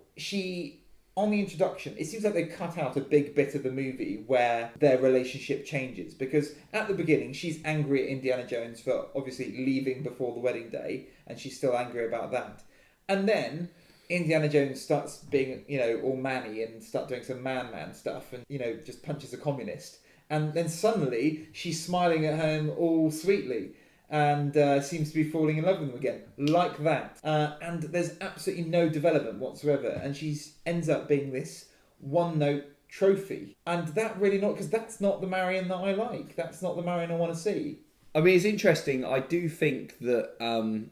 on the introduction, it seems like they cut out a big bit of the movie where their relationship changes. Because at the beginning, she's angry at Indiana Jones for obviously leaving before the wedding day, and she's still angry about that. And then Indiana Jones starts being, all manny and start doing some man stuff and, just punches a communist. And then suddenly, she's smiling at him all sweetly. And seems to be falling in love with him again, like that. And there's absolutely no development whatsoever, and she ends up being this one-note trophy. And that really because that's not the Marion that I like. That's not the Marion I want to see. I mean, it's interesting. I do think that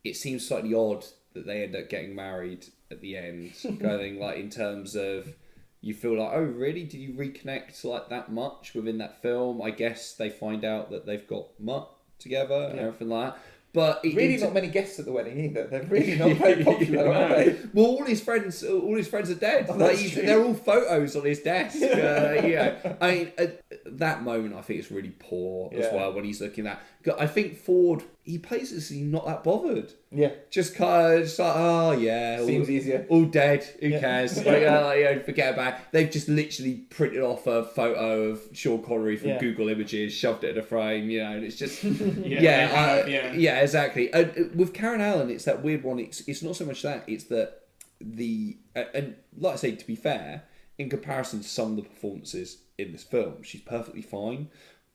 it seems slightly odd that they end up getting married at the end, going like in terms of you feel like, oh really? Did you reconnect like that much within that film? I guess they find out that they've got Mutt together and everything like that. But Really not many guests at the wedding either. They're really not very popular, are they? Well, all his friends are dead. That's true. They're all photos on his desk. I mean, that moment I think is really poor as well when he's looking at. I think Ford, he plays as he's not that bothered. Yeah. Just kind of just like, oh yeah, Seems easier. All dead. Who cares? Forget about it. They've just literally printed off a photo of Sean Connery from Google Images, shoved it in a frame, and it's just yeah, exactly. With Karen Allen, it's that weird one. It's not so much that; it's that and like I say, to be fair, in comparison to some of the performances in this film, she's perfectly fine,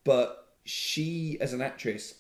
but she as an actress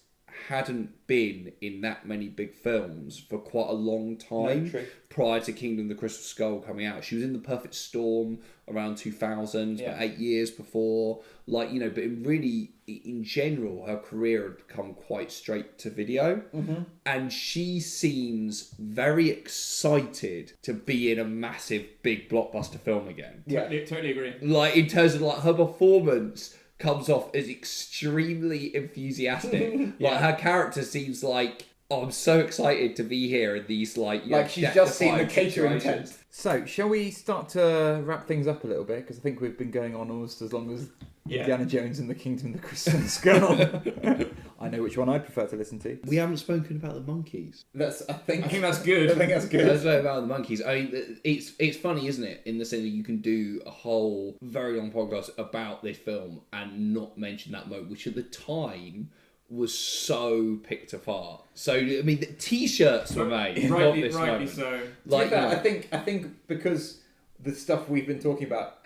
hadn't been in that many big films for quite a long time prior to Kingdom of the Crystal Skull coming out. She was in The Perfect Storm around 2000, about 8 years before. But in general, her career had become quite straight to video. Mm-hmm. And she seems very excited to be in a massive, big blockbuster film again. Yeah, totally agree. Like, in terms of, like, her performance comes off as extremely enthusiastic. Her character seems like, oh, I'm so excited to be here in these, like she's just seen the catering tent. So, shall we start to wrap things up a little bit? Because I think we've been going on almost as long as Indiana Jones and the Kingdom of the Crystal Skull. I know which one I'd prefer to listen to. We haven't spoken about the monkeys. I think that's good. I think that's good. Let's talk about the monkeys. I mean, it's funny, isn't it? In the sense that you can do a whole very long podcast about this film and not mention that moment, which at the time was so picked apart. So I mean, the t-shirts were made. Rightly so. I think because the stuff we've been talking about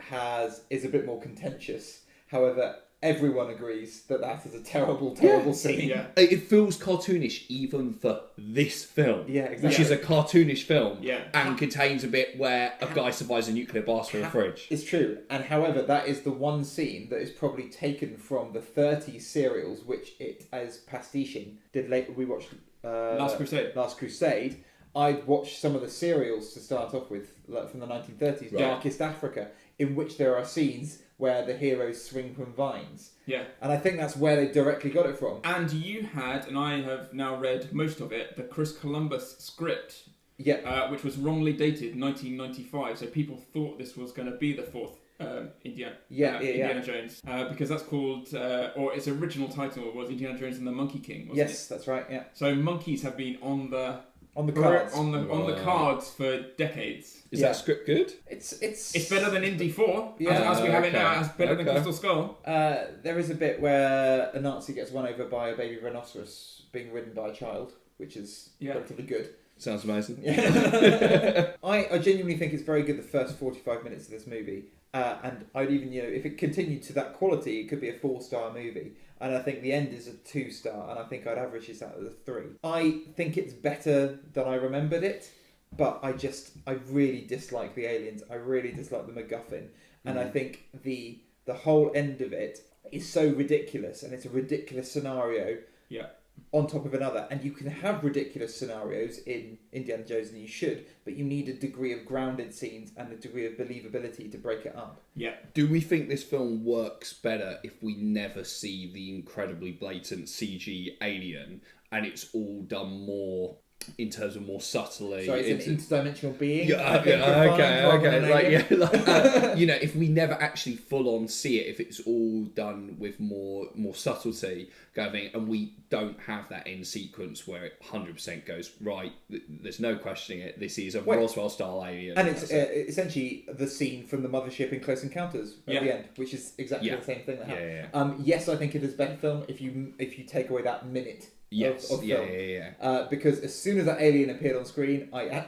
is a bit more contentious. However, everyone agrees that is a terrible scene. Yeah. It feels cartoonish even for this film. Yeah, exactly. Which is a cartoonish film. Yeah. And contains a bit where a guy survives a nuclear blast from a fridge. It's true. And however, that is the one scene that is probably taken from the 30s serials, which it, as pastiching, did later. We watched Last Crusade. I'd watched some of the serials to start off with, like from the 1930s, Right. Darkest Africa, in which there are scenes where the heroes swing from vines. Yeah. And I think that's where they directly got it from. And you had, and I have now read most of it, the Chris Columbus script, which was wrongly dated 1995. So people thought this was going to be the fourth Indiana Jones, because that's called, or its original title was Indiana Jones and the Monkey King. Wasn't Yes, that's right. Yeah. So monkeys have been on the cards. on the cards for decades. Is that script good? It's better than Indy 4, as we have it now. It's better than Crystal Skull. There is a bit where a Nazi gets run over by a baby rhinoceros being ridden by a child, which is relatively good. Sounds amazing. I genuinely think it's very good, the first 45 minutes of this movie. And I'd even, if it continued to that quality, it could be a 4-star movie. And I think the end is a 2-star, and I think I'd average this out as a 3. I think it's better than I remembered it, but I really dislike the aliens. I really dislike the MacGuffin. And I think the whole end of it is so ridiculous, and it's a ridiculous scenario. Yeah. On top of another, and you can have ridiculous scenarios in Indiana Jones, and you should, but you need a degree of grounded scenes and a degree of believability to break it up. Yeah. Do we think this film works better if we never see the incredibly blatant CG alien and it's all done more in terms of more subtly? So it's an interdimensional being. If we never actually full on see it, if it's all done with more subtlety, going, and we don't have that end sequence where it 100% goes right. There's no questioning it. This is a Roswell style alien, and it's essentially the scene from the mothership in Close Encounters at the end, which is exactly the same thing that happened. Yes, I think it is a better film if you take away that minute. Yes. Of film. Because as soon as that alien appeared on screen, I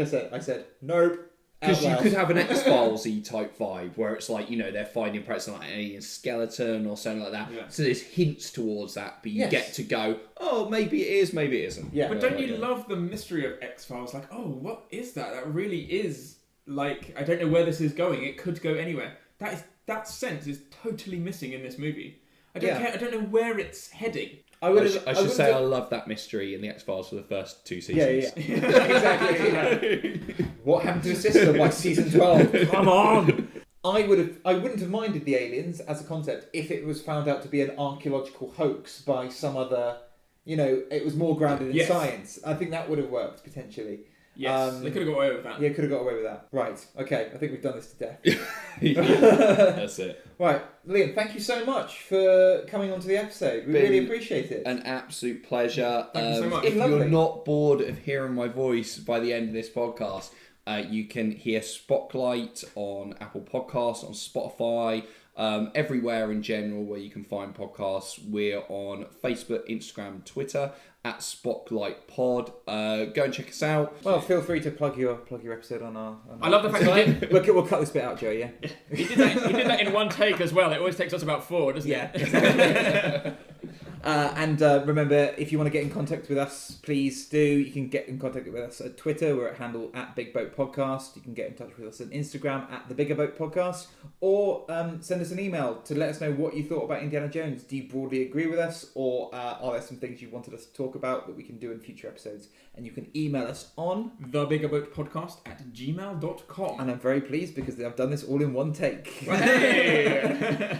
said nope. Because you could have an X-Files-y type vibe where it's like, they're finding perhaps like an alien skeleton or something like that. Yeah. So there's hints towards that, but you get to go, oh, maybe it is, maybe it isn't. Yeah. But don't you love the mystery of X-Files? Like, oh, what is that? That really is, like, I don't know where this is going. It could go anywhere. That sense is totally missing in this movie. I don't care. I don't know where it's heading. I should say I love that mystery in the X-Files for the first 2 seasons. Yeah. Exactly. What happened to his sister by season 12? Come on! I wouldn't have minded the aliens as a concept if it was found out to be an archaeological hoax by some other, it was more grounded in science. I think that would have worked potentially. Yes, they could have got away with that. Yeah, could have got away with that. Right, okay, I think we've done this to death. That's it. Right, Liam, thank you so much for coming onto the episode. We really appreciate it. An absolute pleasure. Thank you so much. If you're not bored of hearing my voice by the end of this podcast, you can hear Spotlight on Apple Podcasts, on Spotify, everywhere in general where you can find podcasts. We're on Facebook, Instagram, Twitter at Spotlight Pod. Go and check us out. Well, feel free to plug your episode on our. I love the fact that we'll cut this bit out, Joe. Yeah. He did that in one take as well. It always takes us about 4, doesn't it? Yeah. And remember, if you want to get in contact with us, please do. You can get in contact with us at Twitter. We're at handle @BigBoatPodcast. You can get in touch with us on Instagram @TheBiggerBoatPodcast, or send us an email to let us know what you thought about Indiana Jones. Do you broadly agree with us, or are there some things you wanted us to talk about that we can do in future episodes? And you can email us on thebiggerboatpodcast@gmail.com. And I'm very pleased because I've done this all in one take. Hey!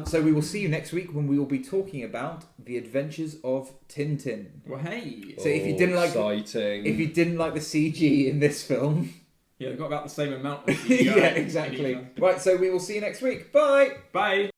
So we will see you next week when we will be talking about The Adventures of Tintin. Well, hey. So if you didn't like exciting. if you didn't like the CG in this film, Yeah, they've got about the same amount of CGI. yeah, exactly. Right, so we will see you next week. Bye. Bye.